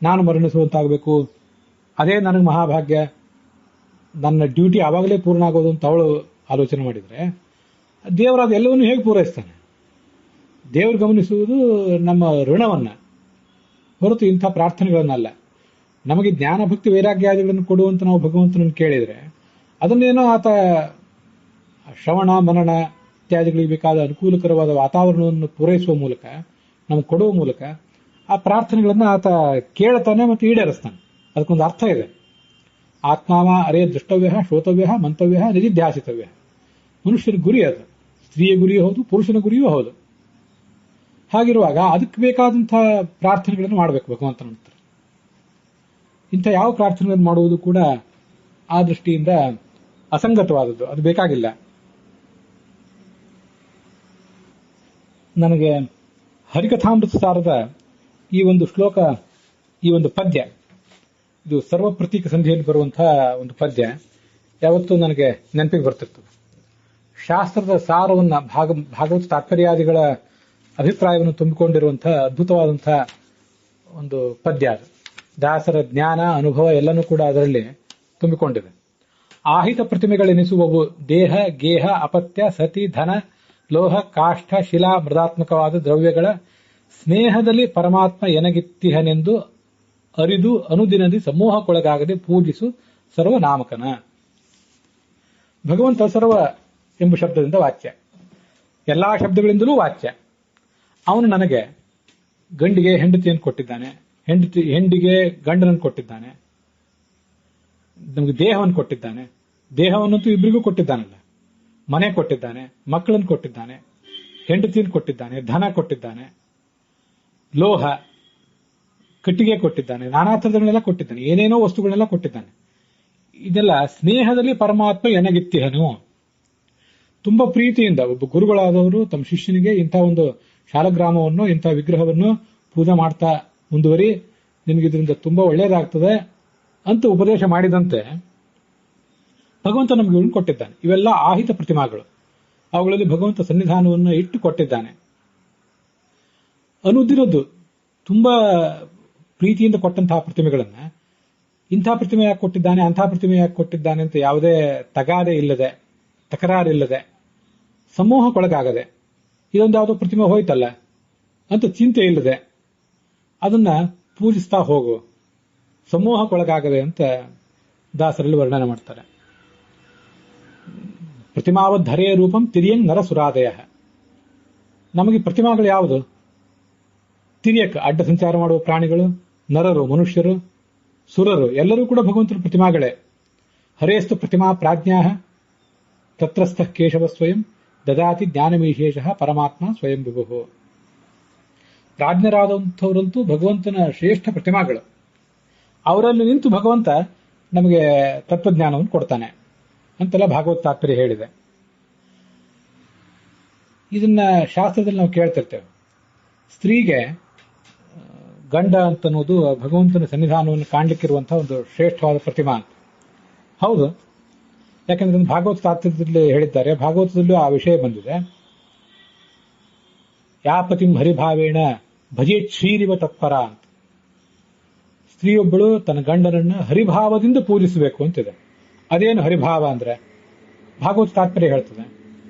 ನಾನು ಮರಣಿಸುವಂತಾಗಬೇಕು, ಅದೇ ನನಗೆ ಮಹಾಭಾಗ್ಯ, ನನ್ನ ಡ್ಯೂಟಿ ಆವಾಗಲೇ ಪೂರ್ಣ ಆಗೋದು ಅಂತ ಅವಳು ಆಲೋಚನೆ ಮಾಡಿದ್ರೆ, ದೇವರು ಅದೆಲ್ಲವನ್ನೂ ಹೇಗೆ ಪೂರೈಸ್ತಾನೆ? ದೇವರು ಗಮನಿಸುವುದು ನಮ್ಮ ಋಣವನ್ನ ಹೊರತು ಇಂಥ ಪ್ರಾರ್ಥನೆಗಳನ್ನಲ್ಲ. ನಮಗೆ ಜ್ಞಾನ ಭಕ್ತಿ ವೈರಾಗ್ಯಾದಿಗಳನ್ನು ಕೊಡುವಂತ ನಾವು ಭಗವಂತನನ್ನು ಕೇಳಿದ್ರೆ, ಅದನ್ನೇನೋ ಆತ ಶ್ರವಣ ಮನನ ಇತ್ಯಾದಿಗಳಿಗೆ ಬೇಕಾದ ಅನುಕೂಲಕರವಾದ ವಾತಾವರಣವನ್ನು ಪೂರೈಸುವ ಮೂಲಕ, ನಮ್ಗೆ ಕೊಡುವ ಮೂಲಕ ಆ ಪ್ರಾರ್ಥನೆಗಳನ್ನ ಆತ ಕೇಳ್ತಾನೆ ಮತ್ತು ಈಡೇರಿಸ್ತಾನೆ. ಅದಕ್ಕೊಂದು ಅರ್ಥ ಇದೆ. ಆತ್ಮಾವ ಅರೇ ದೃಷ್ಟವ್ಯ, ಶ್ರೋತವ್ಯ, ಮಂತವ್ಯ, ನಿಧಿಧ್ಯಾಸಿತವ್ಯ. ಮನುಷ್ಯನ ಗುರಿ ಅದು. ಸ್ತ್ರೀಯ ಗುರಿಯೂ ಹೌದು, ಪುರುಷನ ಗುರಿಯೂ ಹೌದು. ಹಾಗಿರುವಾಗ ಅದಕ್ಕೆ ಬೇಕಾದಂತಹ ಪ್ರಾರ್ಥನೆಗಳನ್ನು ಮಾಡಬೇಕು ಭಗವಂತನ ಹತ್ರ. ಇಂಥ ಯಾವ ಪ್ರಾರ್ಥನೆಗಳನ್ನು ಮಾಡುವುದು ಕೂಡ ಆ ದೃಷ್ಟಿಯಿಂದ ಅಸಂಗತವಾದದ್ದು, ಅದು ಬೇಕಾಗಿಲ್ಲ. ನನಗೆ ಹರಿಕಥಾಮೃತ ಸಾರದ ಈ ಒಂದು ಶ್ಲೋಕ, ಈ ಒಂದು ಪದ್ಯ, ಇದು ಸರ್ವ ಪ್ರತೀಕ ಸಂಧಿಯಲ್ಲಿ ಬರುವಂತಹ ಒಂದು ಪದ್ಯ ಯಾವತ್ತೂ ನನಗೆ ನೆನಪಿಗೆ ಬರ್ತಿರ್ತದೆ. ಶಾಸ್ತ್ರದ ಸಾರವನ್ನ, ಭಾಗವತ ತಾತ್ಪರ್ಯಾದಿಗಳ ಅಭಿಪ್ರಾಯವನ್ನು ತುಂಬಿಕೊಂಡಿರುವಂತಹ ಅದ್ಭುತವಾದಂತಹ ಒಂದು ಪದ್ಯ ಅದು. ದಾಸರ ಜ್ಞಾನ ಅನುಭವ ಎಲ್ಲನೂ ಕೂಡ ಅದರಲ್ಲಿ ತುಂಬಿಕೊಂಡಿದೆ. ಆಹಿತ ಪ್ರತಿಮೆಗಳೆನಿಸುವವು ದೇಹ, ಗೇಹ, ಅಪತ್ಯ, ಸತಿ, ಧನ, ಲೋಹ, ಕಾಷ್ಠ, ಶಿಲಾ, ಮೃದಾತ್ಮಕವಾದ ದ್ರವ್ಯಗಳ ಸ್ನೇಹದಲ್ಲಿ ಪರಮಾತ್ಮ ಎನಗಿತ್ತಿಹನೆಂದು ಅರಿದು ಅನುದಿನದಿ ಸಮೂಹಕ್ಕೊಳಗಾಗದೆ ಪೂಜಿಸು ಸರ್ವನಾಮಕನ. ಭಗವಂತ ಸರ್ವ ಎಂಬ ಶಬ್ದದಿಂದ ವಾಚ್ಯ, ಎಲ್ಲಾ ಶಬ್ದಗಳಿಂದಲೂ ವಾಚ್ಯ. ಅವನು ನನಗೆ ಗಂಡಿಗೆ ಹೆಂಡತಿಯನ್ನು ಕೊಟ್ಟಿದ್ದಾನೆ, ಹೆಂಡಿಗೆ ಗಂಡನನ್ನು ಕೊಟ್ಟಿದ್ದಾನೆ, ನಮಗೆ ದೇಹವನ್ನು ಕೊಟ್ಟಿದ್ದಾನೆ. ದೇಹವನ್ನಂತೂ ಇಬ್ಬರಿಗೂ ಕೊಟ್ಟಿದ್ದಾನಲ್ಲ. ಮನೆ ಕೊಟ್ಟಿದ್ದಾನೆ, ಮಕ್ಕಳನ್ನು ಕೊಟ್ಟಿದ್ದಾನೆ, ಹೆಂಡತಿಯನ್ನು ಕೊಟ್ಟಿದ್ದಾನೆ, ಧನ ಕೊಟ್ಟಿದ್ದಾನೆ, ಲೋಹ ಕಟ್ಟಿಗೆ ಕೊಟ್ಟಿದ್ದಾನೆ, ನಾನಾ ಥರಗಳನ್ನೆಲ್ಲ ಕೊಟ್ಟಿದ್ದಾನೆ, ಏನೇನೋ ವಸ್ತುಗಳನ್ನೆಲ್ಲ ಕೊಟ್ಟಿದ್ದಾನೆ. ಇದೆಲ್ಲ ಸ್ನೇಹದಲ್ಲಿ ಪರಮಾತ್ಮ ಎನಗಿತ್ತಿಹನು. ತುಂಬಾ ಪ್ರೀತಿಯಿಂದ ಒಬ್ಬ ಗುರುಗಳಾದವರು ತಮ್ಮ ಶಿಷ್ಯನಿಗೆ ಇಂಥ ಒಂದು ಶಾಲಗ್ರಾಮವನ್ನು, ಇಂಥ ವಿಗ್ರಹವನ್ನು ಪೂಜೆ ಮಾಡ್ತಾ ಮುಂದುವರಿ, ನಿನಗಿದ್ರಿಂದ ತುಂಬಾ ಒಳ್ಳೇದಾಗ್ತದೆ ಅಂತ ಉಪದೇಶ ಮಾಡಿದಂತೆ ಭಗವಂತ ನಮಗೆ ಇವನ್ನು ಕೊಟ್ಟಿದ್ದಾನೆ. ಇವೆಲ್ಲ ಆಹಿತ ಪ್ರತಿಮಾಗಳು. ಅವುಗಳಲ್ಲಿ ಭಗವಂತ ಸನ್ನಿಧಾನವನ್ನು ಇಟ್ಟು ಕೊಟ್ಟಿದ್ದಾನೆ. ಅನುದಿನದ್ದು ತುಂಬಾ ಪ್ರೀತಿಯಿಂದ ಕೊಟ್ಟಂತಹ ಪ್ರತಿಮೆಗಳನ್ನ ಇಂಥ ಪ್ರತಿಮೆ ಯಾಕೆ ಕೊಟ್ಟಿದ್ದಾನೆ, ಅಂಥ ಪ್ರತಿಮೆ ಯಾಕೆ ಕೊಟ್ಟಿದ್ದಾನೆ ಅಂತ ಯಾವುದೇ ತಗಾದೆ ಇಲ್ಲದೆ, ತಕರಾರಿಲ್ಲದೆ, ಸಮೂಹಕ್ಕೊಳಗಾಗದೆ, ಇದೊಂದು ಯಾವುದೋ ಪ್ರತಿಮೆ ಹೋಯ್ತಲ್ಲ ಅಂತ ಚಿಂತೆ ಇಲ್ಲದೆ ಅದನ್ನ ಪೂಜಿಸ್ತಾ ಹೋಗು, ಸಮೂಹಕ್ಕೊಳಗಾಗದೆ ಅಂತ ದಾಸರಲ್ಲಿ ವರ್ಣನೆ ಮಾಡ್ತಾರೆ. ಪ್ರತಿಮಾವದ್ಧರೆಯ ರೂಪಂ ತಿರಿಯಂಗ್ ನರಸುರಾದಯ. ನಮಗೆ ಪ್ರತಿಮಾಗಳು ಯಾವುದು? ತಿರಿಯಕ್ ಅಡ್ಡ ಸಂಚಾರ ಮಾಡುವ ಪ್ರಾಣಿಗಳು, ನರರು, ಮನುಷ್ಯರು, ಸುರರು ಎಲ್ಲರೂ ಕೂಡ ಭಗವಂತನ ಪ್ರತಿಮಾಗಳೇ. ಹರೇಸ್ತು ಪ್ರತಿಮಾ ಪ್ರಾಜ್ಞಾ ತತ್ರಸ್ಥ ಕೇಶವ ಸ್ವಯಂ ದದಾತಿ ಜ್ಞಾನಮೀಶೇಷ ಪರಮಾತ್ಮ ಸ್ವಯಂ ವಿಭು. ಪ್ರಾಜ್ಞರಾದಂಥವರಂತೂ ಭಗವಂತನ ಶ್ರೇಷ್ಠ ಪ್ರತಿಮಾಗಳು. ಅವರಲ್ಲಿ ನಿಂತು ಭಗವಂತ ನಮಗೆ ತತ್ವಜ್ಞಾನವನ್ನು ಕೊಡ್ತಾನೆ ಅಂತೆಲ್ಲ ಭಾಗವತ್ ತಾತ್ಪರ್ಯ ಹೇಳಿದೆ. ಇದನ್ನ ಶಾಸ್ತ್ರದಲ್ಲಿ ನಾವು ಕೇಳ್ತಿರ್ತೇವೆ. ಸ್ತ್ರೀಗೆ ಗಂಡ ಅಂತನ್ನೋದು ಭಗವಂತನ ಸನ್ನಿಧಾನವನ್ನು ಕಾಣ್ಲಿಕ್ಕಿರುವಂತಹ ಒಂದು ಶ್ರೇಷ್ಠವಾದ ಪ್ರತಿಮಾ ಅಂತ. ಹೌದು, ಯಾಕಂದ್ರೆ ಭಾಗವತ ತಾತ್ಪರ್ಯದಲ್ಲಿ ಹೇಳಿದ್ದಾರೆ. ಭಾಗವತದಲ್ಲೂ ಆ ವಿಷಯ ಬಂದಿದೆ. ಯಾ ಪತಿಂ ಹರಿಭಾವೇಣ ಭಜೇತ್ ಶ್ರೀರಿವ ತತ್ಪರ ಅಂತ. ಸ್ತ್ರೀಯೊಬ್ಬಳು ತನ್ನ ಗಂಡನನ್ನ ಹರಿಭಾವದಿಂದ ಪೂಜಿಸಬೇಕು ಅಂತಿದೆ. ಅದೇನು ಹರಿಭಾವ ಅಂದ್ರೆ? ಭಾಗವತ ತಾತ್ಪರ್ಯ ಹೇಳ್ತದೆ,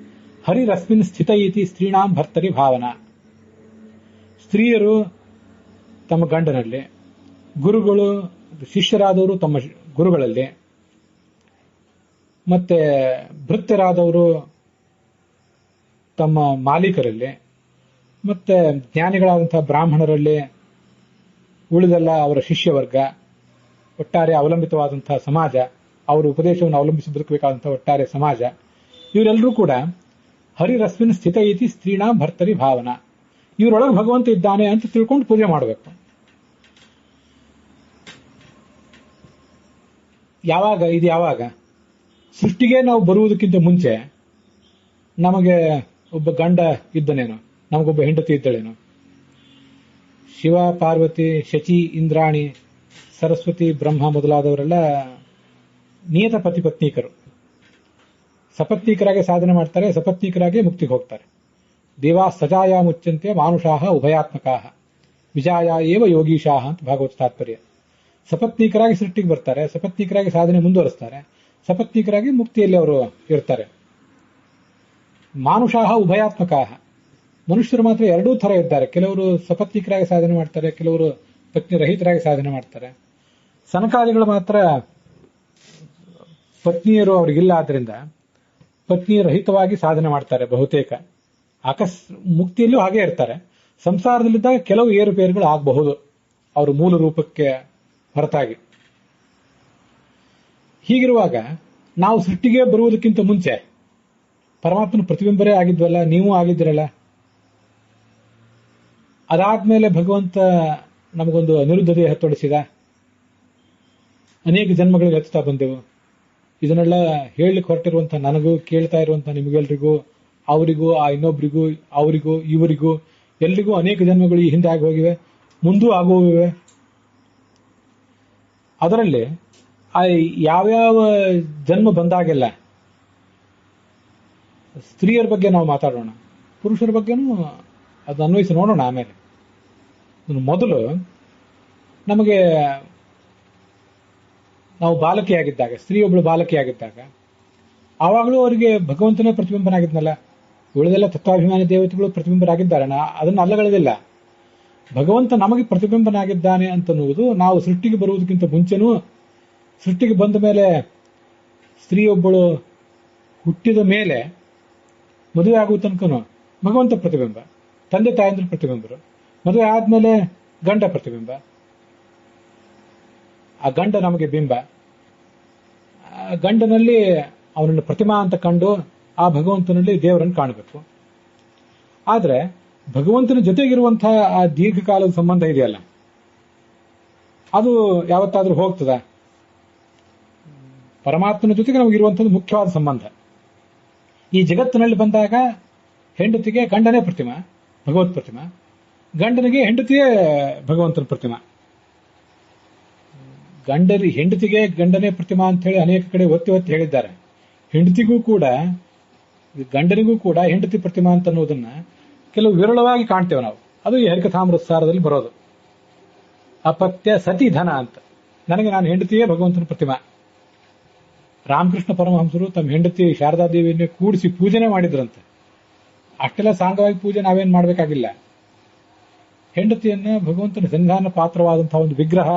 ಹರಿರಸ್ಮಿನ್ ಸ್ಥಿತ ಇತಿ ಸ್ತ್ರೀಣಾಂ ಭರ್ತರಿ ಭಾವನಾ. ಸ್ತ್ರೀಯರು ತಮ್ಮ ಗಂಡನಲ್ಲಿ, ಗುರುಗಳು ಶಿಷ್ಯರಾದವರು ತಮ್ಮ ಗುರುಗಳಲ್ಲಿ, ಮತ್ತೆ ಭೃತ್ಯರಾದವರು ತಮ್ಮ ಮಾಲೀಕರಲ್ಲಿ, ಮತ್ತೆ ಜ್ಞಾನಿಗಳಾದಂತಹ ಬ್ರಾಹ್ಮಣರಲ್ಲಿ, ಉಳಿದೆಲ್ಲ ಅವರ ಶಿಷ್ಯವರ್ಗ, ಒಟ್ಟಾರೆ ಅವಲಂಬಿತವಾದಂತಹ ಸಮಾಜ, ಅವರ ಉಪದೇಶವನ್ನು ಅವಲಂಬಿಸಿ ಬದುಕಬೇಕಾದಂತಹ ಒಟ್ಟಾರೆ ಸಮಾಜ, ಇವರೆಲ್ಲರೂ ಕೂಡ ಹರಿರಸ್ಮಿನ್ ಸ್ಥಿತ ಇತಿ ಸ್ತ್ರೀಣ ಭರ್ತರಿ ಭಾವನಾ, ಇವರೊಳಗೆ ಭಗವಂತ ಇದ್ದಾನೆ ಅಂತ ತಿಳ್ಕೊಂಡು ಪೂಜೆ ಮಾಡಬೇಕು. ಯಾವಾಗ ಸೃಷ್ಟಿಗೆ ನಾವು ಬರುವುದಕ್ಕಿಂತ ಮುಂಚೆ ನಮಗೆ ಒಬ್ಬ ಗಂಡ ಇದ್ದನೇನೋ, ನಮಗೊಬ್ಬ ಹೆಂಡತಿ ಇದ್ದಳೇನೋ. ಶಿವ, ಪಾರ್ವತಿ, ಶಚಿ, ಇಂದ್ರಾಣಿ, ಸರಸ್ವತಿ, ಬ್ರಹ್ಮ ಮೊದಲಾದವರೆಲ್ಲ ನಿಯತ ಪತಿಪತ್ನೀಕರು. ಸಪತ್ನೀಕರಾಗಿ ಸಾಧನೆ ಮಾಡ್ತಾರೆ, ಸಪತ್ನೀಕರಾಗಿ ಮುಕ್ತಿಗೆ ಹೋಗ್ತಾರೆ. ದೇವಾ ಸಜಾಯ ಮುಚ್ಚಂತೆ ಮಾನುಷಾಹ ಉಭಯಾತ್ಮಕಾಹ ವಿಜಾಯ ಏವ ಯೋಗೀಶಾಹ ಅಂತ ಭಾಗವತ ತಾತ್ಪರ್ಯ. ಸಪತ್ನೀಕರಾಗಿ ಸೃಷ್ಟಿಗೆ ಬರ್ತಾರೆ, ಸಪತ್ನೀಕರಾಗಿ ಸಾಧನೆ ಮುಂದುವರಿಸ್ತಾರೆ, ಸಪತ್ನೀಕರಾಗಿ ಮುಕ್ತಿಯಲ್ಲಿ ಅವರು ಇರ್ತಾರೆ. ಮಾನುಷಾಹ ಉಭಯಾತ್ಮಕಾಹ, ಮನುಷ್ಯರು ಮಾತ್ರ ಎರಡೂ ತರ ಇದ್ದಾರೆ. ಕೆಲವರು ಸಪತ್ನೀಕರಾಗಿ ಸಾಧನೆ ಮಾಡ್ತಾರೆ, ಕೆಲವರು ಪತ್ನಿ ರಹಿತರಾಗಿ ಸಾಧನೆ ಮಾಡ್ತಾರೆ. ಸನಕಾದಿಗಳು ಮಾತ್ರ ಪತ್ನಿಯರು ಅವರಿಗಿಲ್ಲ, ಆದ್ರಿಂದ ಪತ್ನಿ ರಹಿತವಾಗಿ ಸಾಧನೆ ಮಾಡ್ತಾರೆ ಬಹುತೇಕ. ಮುಕ್ತಿಯಲ್ಲೂ ಹಾಗೆ ಇರ್ತಾರೆ. ಸಂಸಾರದಲ್ಲಿದ್ದಾಗ ಕೆಲವು ಏರುಪೇರುಗಳು ಆಗಬಹುದು ಅವರು ಮೂಲ ರೂಪಕ್ಕೆ ಹೊರತಾಗಿ. ಹೀಗಿರುವಾಗ ನಾವು ಸೃಷ್ಟಿಗೆ ಬರುವುದಕ್ಕಿಂತ ಮುಂಚೆ ಪರಮಾತ್ಮನ ಪ್ರತಿಬಿಂಬರೇ ಆಗಿದ್ವಲ್ಲ, ನೀವು ಆಗಿದ್ರಲ್ಲ. ಅದಾದ್ಮೇಲೆ ಭಗವಂತ ನಮಗೊಂದು ಅನಿರುದ್ಧ ದೇಹ ತೊಡಿಸಿದ. ಅನೇಕ ಜನ್ಮಗಳಿಗೆ ಎತ್ತುತ್ತಾ ಬಂದೆವು. ಇದನ್ನೆಲ್ಲ ಹೇಳಲಿಕ್ಕೆ ಹೊರಟಿರುವಂತಹ ನನಗೂ, ಕೇಳ್ತಾ ಇರುವಂತಹ ನಿಮಗೆಲ್ರಿಗೂ, ಅವರಿಗೂ, ಆ ಇನ್ನೊಬ್ಬರಿಗೂ, ಅವರಿಗೂ, ಇವರಿಗೂ, ಎಲ್ರಿಗೂ ಅನೇಕ ಜನ್ಮಗಳು ಈ ಹಿಂದೆ ಆಗಿ ಹೋಗಿವೆ, ಮುಂದೂ ಆಗುವಿವೆ. ಅದರಲ್ಲಿ ಆ ಯಾವ್ಯಾವ ಜನ್ಮ ಬಂದಾಗೆಲ್ಲ ಸ್ತ್ರೀಯರ ಬಗ್ಗೆ ನಾವು ಮಾತಾಡೋಣ, ಪುರುಷರ ಬಗ್ಗೆನೂ ಅದು ಅನ್ವಯಿಸಿ ನೋಡೋಣ. ಆಮೇಲೆ ಮೊದಲು ನಮಗೆ ನಾವು ಬಾಲಕಿಯಾಗಿದ್ದಾಗ, ಸ್ತ್ರೀಯೊಬ್ಬಳು ಬಾಲಕಿಯಾಗಿದ್ದಾಗ, ಆವಾಗಲೂ ಅವರಿಗೆ ಭಗವಂತನೇ ಪ್ರತಿಬಿಂಬನಾಗಿದ್ನಲ್ಲ. ಉಳಿದೆಲ್ಲ ತತ್ವಾಭಿಮಾನಿ ದೇವತೆಗಳು ಪ್ರತಿಬಿಂಬರಾಗಿದ್ದಾರೆ, ಅದನ್ನು ಅಲ್ಲಗಳೆದಿಲ್ಲ. ಭಗವಂತ ನಮಗೆ ಪ್ರತಿಬಿಂಬನಾಗಿದ್ದಾನೆ ಅಂತನ್ನುವುದು ನಾವು ಸೃಷ್ಟಿಗೆ ಬರುವುದಕ್ಕಿಂತ ಮುಂಚೆನೂ, ಸೃಷ್ಟಿಗೆ ಬಂದ ಮೇಲೆ ಸ್ತ್ರೀಯೊಬ್ಬಳು ಹುಟ್ಟಿದ ಮೇಲೆ ಮದುವೆ ಆಗುವ ತನಕನೂ ಭಗವಂತ ಪ್ರತಿಬಿಂಬ, ತಂದೆ ತಾಯಂದ್ರ ಪ್ರತಿಬಿಂಬರು. ಮದುವೆ ಆದ್ಮೇಲೆ ಗಂಡ ಪ್ರತಿಬಿಂಬ, ಆ ಗಂಡ ನಮಗೆ ಬಿಂಬ. ಆ ಗಂಡನಲ್ಲಿ ಅವನನ್ನು ಪ್ರತಿಮಾ ಅಂತ ಕಂಡು ಆ ಭಗವಂತನಲ್ಲಿ ದೇವರನ್ನು ಕಾಣಬೇಕು. ಆದ್ರೆ ಭಗವಂತನ ಜೊತೆಗಿರುವಂತಹ ಆ ದೀರ್ಘಕಾಲದ ಸಂಬಂಧ ಇದೆಯಲ್ಲ, ಅದು ಯಾವತ್ತಾದ್ರೂ ಹೋಗ್ತದ? ಪರಮಾತ್ಮನ ಜೊತೆಗೆ ನಮಗಿರುವಂಥದ್ದು ಮುಖ್ಯವಾದ ಸಂಬಂಧ. ಈ ಜಗತ್ತಿನಲ್ಲಿ ಬಂದಾಗ ಹೆಂಡತಿಗೆ ಗಂಡನೇ ಪ್ರತಿಮಾ, ಭಗವತ್ ಪ್ರತಿಮಾ. ಗಂಡನಿಗೆ ಹೆಂಡತಿಯೇ ಭಗವಂತನ ಪ್ರತಿಮಾ. ಹೆಂಡತಿಗೆ ಗಂಡನೇ ಪ್ರತಿಮಾ ಅಂತ ಹೇಳಿ ಅನೇಕ ಕಡೆ ಒತ್ತಿ ಒತ್ತಿ ಹೇಳಿದ್ದಾರೆ. ಹೆಂಡತಿಗೂ ಕೂಡ, ಗಂಡನಿಗೂ ಕೂಡ ಹೆಂಡತಿ ಪ್ರತಿಮಾ ಅಂತ ಅನ್ನೋದನ್ನ ಕೆಲವು ವಿರಳವಾಗಿ ಕಾಣ್ತೇವೆ ನಾವು. ಅದು ಈ ಹರಿಕಥಾಮೃತಸಾರದಲ್ಲಿ ಬರೋದು. ಅಪತ್ಯ ಸತಿ ಧನ ಅಂತ. ನನಗೆ ನಾನು ಹೆಂಡತಿಯೇ ಭಗವಂತನ ಪ್ರತಿಮಾ. ರಾಮಕೃಷ್ಣ ಪರಮಹಂಸರು ತಮ್ಮ ಹೆಂಡತಿ ಶಾರದಾದೇವಿಯನ್ನೇ ಕೂಡಿಸಿ ಪೂಜೆನೇ ಮಾಡಿದ್ರಂತೆ. ಅಷ್ಟೆಲ್ಲ ಸಾಂಗವಾಗಿ ಪೂಜೆ ನಾವೇನ್ ಮಾಡಬೇಕಾಗಿಲ್ಲ. ಹೆಂಡತಿಯನ್ನ ಭಗವಂತನ ಸನ್ನಿಧಾನ ಪಾತ್ರವಾದಂತಹ ಒಂದು ವಿಗ್ರಹ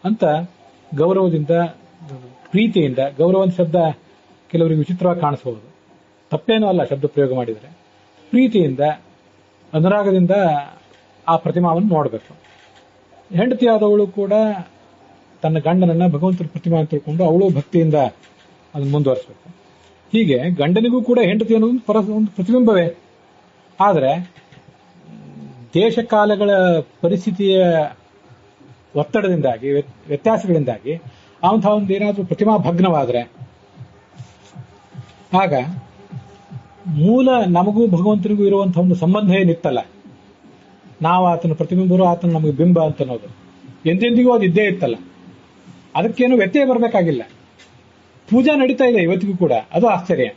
ಅಂತ ಗೌರವದಿಂದ ಪ್ರೀತಿಯಿಂದ, ಗೌರವ ಶಬ್ದ ಕೆಲವರಿಗೆ ವಿಚಿತ್ರವಾಗಿ ಕಾಣಿಸಬಹುದು, ತಪ್ಪೇನೂ ಅಲ್ಲ ಶಬ್ದ ಪ್ರಯೋಗ ಮಾಡಿದರೆ, ಪ್ರೀತಿಯಿಂದ ಅನುರಾಗದಿಂದ ಆ ಪ್ರತಿಮಾವನ್ನು ನೋಡಬೇಕು. ಹೆಂಡತಿಯಾದವಳು ಕೂಡ ತನ್ನ ಗಂಡನನ್ನ ಭಗವಂತನ ಪ್ರತಿಮಾ ಅಂತ ತಿಳ್ಕೊಂಡು ಅವಳು ಭಕ್ತಿಯಿಂದ ಅದನ್ನು ಮುಂದುವರಿಸಬೇಕು. ಹೀಗೆ ಗಂಡನಿಗೂ ಕೂಡ ಹೆಂಡತಿ ಅನ್ನೋದು ಒಂದು ಪ್ರತಿಬಿಂಬವೇ. ಆದರೆ ದೇಶ ಕಾಲಗಳ ಪರಿಸ್ಥಿತಿಯ ಒತ್ತಡದಿಂದಾಗಿ, ವ್ಯತ್ಯಾಸಗಳಿಂದಾಗಿ ಅಂತಹ ಒಂದು ಏನಾದರೂ ಪ್ರತಿಮಾ ಭಗ್ನವಾದರೆ ಆಗ ಮೂಲ ನಮಗೂ ಭಗವಂತನಿಗೂ ಇರುವಂತಹ ಒಂದು ಸಂಬಂಧ ಏನಿತ್ತಲ್ಲ, ನಾವು ಆತನ ಪ್ರತಿಬಿಂಬರು, ಆತನ ನಮಗೆ ಬಿಂಬ ಅಂತ ಅನ್ನೋದು ಎಂದೆಂದಿಗೂ ಅದು ಇದ್ದೇ ಇತ್ತಲ್ಲ, ಅದಕ್ಕೇನು ವ್ಯತ್ಯಯ ಬರಬೇಕಾಗಿಲ್ಲ. ಪೂಜಾ ನಡೀತಾ ಇದೆ ಇವತ್ತಿಗೂ ಕೂಡ, ಅದು ಆಶ್ಚರ್ಯ.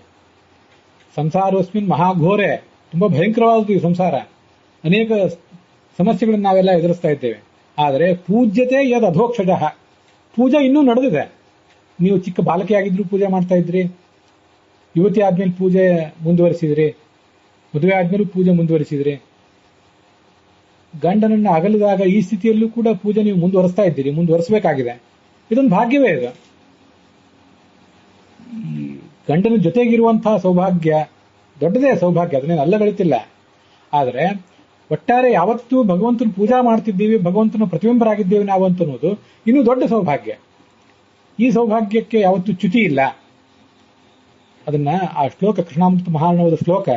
ಸಂಸಾರೋಸ್ಮಿನ್ ಮಹಾಘೋರೆ, ತುಂಬಾ ಭಯಂಕರವಾದದ್ದು ಈ ಸಂಸಾರ. ಅನೇಕ ಸಮಸ್ಯೆಗಳನ್ನು ನಾವೆಲ್ಲ ಎದುರಿಸ್ತಾ ಇದ್ದೇವೆ. ಆದರೆ ಪೂಜ್ಯತೆ ಯದ್ ಅಧೋಕ್ಷಜ, ಪೂಜಾ ಇನ್ನೂ ನಡೆದಿದೆ. ನೀವು ಚಿಕ್ಕ ಬಾಲಕಿಯಾಗಿದ್ರು ಪೂಜೆ ಮಾಡ್ತಾ ಇದ್ರಿ, ಯುವತಿ ಆದ್ಮೇಲೆ ಪೂಜೆ ಮುಂದುವರಿಸಿದ್ರಿ, ಮದುವೆ ಆದ್ಮೇಲೂ ಪೂಜೆ ಮುಂದುವರಿಸಿದ್ರಿ, ಗಂಡನನ್ನ ಅಗಲಿದಾಗ ಈ ಸ್ಥಿತಿಯಲ್ಲೂ ಕೂಡ ಪೂಜೆ ನೀವು ಮುಂದುವರಿಸ್ತಾ ಇದ್ದೀರಿ, ಮುಂದುವರಿಸಬೇಕಾಗಿದೆ. ಇದೊಂದು ಭಾಗ್ಯವೇ. ಇದು ಗಂಡನ ಜೊತೆಗಿರುವಂತಹ ಸೌಭಾಗ್ಯ ದೊಡ್ಡದೇ ಸೌಭಾಗ್ಯ, ಅದನ್ನೇನು ಅಲ್ಲಗಳಿತಿಲ್ಲ. ಆದರೆ ಒಟ್ಟಾರೆ ಯಾವತ್ತೂ ಭಗವಂತನ ಪೂಜಾ ಮಾಡ್ತಿದ್ದೀವಿ, ಭಗವಂತನ ಪ್ರತಿಬಿಂಬರಾಗಿದ್ದೇವೆ ನಾವು ಅಂತ ಅನ್ನೋದು ಇನ್ನೂ ದೊಡ್ಡ ಸೌಭಾಗ್ಯ. ಈ ಸೌಭಾಗ್ಯಕ್ಕೆ ಯಾವತ್ತೂ ಚ್ಯುತಿ ಇಲ್ಲ. ಅದನ್ನ ಆ ಶ್ಲೋಕ, ಕೃಷ್ಣಾಮೃತ ಮಹಾರ್ಣವದ ಶ್ಲೋಕ,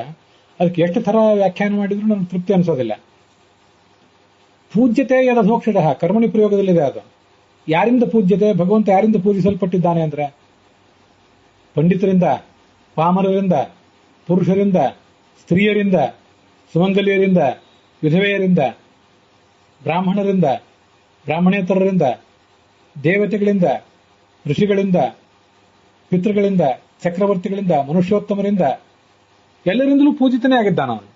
ಅದಕ್ಕೆ ಎಷ್ಟು ಥರ ವ್ಯಾಖ್ಯಾನ ಮಾಡಿದ್ರು ನನಗೆ ತೃಪ್ತಿ ಅನಿಸೋದಿಲ್ಲ. ಪೂಜ್ಯತೆ ಯದಧೋಕ್ಷರ ಕರ್ಮಣಿ ಪ್ರಯೋಗದಲ್ಲಿದೆ ಅದು. ಯಾರಿಂದ ಪೂಜ್ಯತೆ? ಭಗವಂತ ಯಾರಿಂದ ಪೂಜಿಸಲ್ಪಟ್ಟಿದ್ದಾನೆ ಅಂದ್ರೆ ಪಂಡಿತರಿಂದ, ಪಾಮರರಿಂದ, ಪುರುಷರಿಂದ, ಸ್ತ್ರೀಯರಿಂದ, ಸುಮಂಗಲಿಯರಿಂದ, ವಿಧವೆಯರಿಂದ, ಬ್ರಾಹ್ಮಣರಿಂದ, ಬ್ರಾಹ್ಮಣೇತರರಿಂದ, ದೇವತೆಗಳಿಂದ, ಋಷಿಗಳಿಂದ, ಪಿತೃಗಳಿಂದ, ಚಕ್ರವರ್ತಿಗಳಿಂದ, ಮನುಷ್ಯೋತ್ತಮರಿಂದ, ಎಲ್ಲರಿಂದಲೂ ಪೂಜಿತನೇ ಆಗಿದ್ದಾನವನು.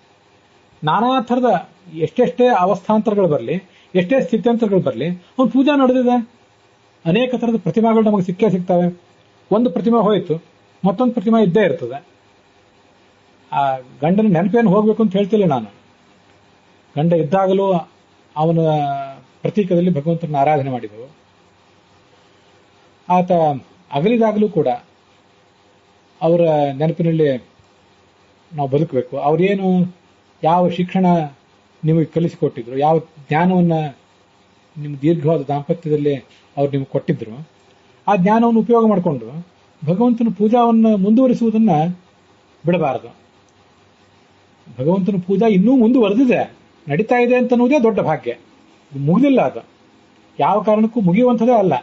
ನಾನಾ ಥರದ ಎಷ್ಟೆಷ್ಟೇ ಅವಸ್ಥಾಂತರಗಳು ಬರಲಿ, ಎಷ್ಟೇ ಸ್ಥಿತ್ಯಂತರಗಳು ಬರಲಿ, ಅವನು ಪೂಜಾ ನಡೆದಿದೆ. ಅನೇಕ ಥರದ ಪ್ರತಿಮಾಗಳು ನಮಗೆ ಸಿಕ್ಕೇ ಸಿಗ್ತವೆ. ಒಂದು ಪ್ರತಿಮೆ ಹೋಯಿತು, ಮತ್ತೊಂದು ಪ್ರತಿಮೆ ಇದ್ದೇ ಇರ್ತದೆ. ಆ ಗಂಡನ ನೆನಪೇನು ಹೋಗ್ಬೇಕು ಅಂತ ಹೇಳ್ತಿಲ್ಲ ನಾನು. ಗಂಡ ಇದ್ದಾಗಲೂ ಅವನ ಪ್ರತೀಕದಲ್ಲಿ ಭಗವಂತನ ಆರಾಧನೆ ಮಾಡಿದೆವು. ಆತ ಅಗಲಿದಾಗಲೂ ಕೂಡ ಅವರ ನೆನಪಿನಲ್ಲಿ ನಾವು ಬದುಕಬೇಕು. ಅವರೇನು ಯಾವ ಶಿಕ್ಷಣ ನಿಮಗೆ ಕಲಿಸಿಕೊಟ್ಟಿದ್ರು, ಯಾವ ಜ್ಞಾನವನ್ನ ನಿಮ್ಮ ದೀರ್ಘವಾದ ದಾಂಪತ್ಯದಲ್ಲಿ ಅವ್ರು ನಿಮ್ಗೆ ಕೊಟ್ಟಿದ್ರು, ಆ ಜ್ಞಾನವನ್ನು ಉಪಯೋಗ ಮಾಡಿಕೊಂಡು ಭಗವಂತನ ಪೂಜಾವನ್ನು ಮುಂದುವರಿಸುವುದನ್ನ ಬಿಡಬಾರದು. ಭಗವಂತನ ಪೂಜಾ ಇನ್ನೂ ಮುಂದುವರೆದಿದೆ, ನಡೀತಾ ಇದೆ ಅಂತನ್ನುವುದೇ ದೊಡ್ಡ ಭಾಗ್ಯ. ಮುಗಿದಿಲ್ಲ, ಅದು ಯಾವ ಕಾರಣಕ್ಕೂ ಮುಗಿಯುವಂಥದ್ದೇ ಅಲ್ಲ.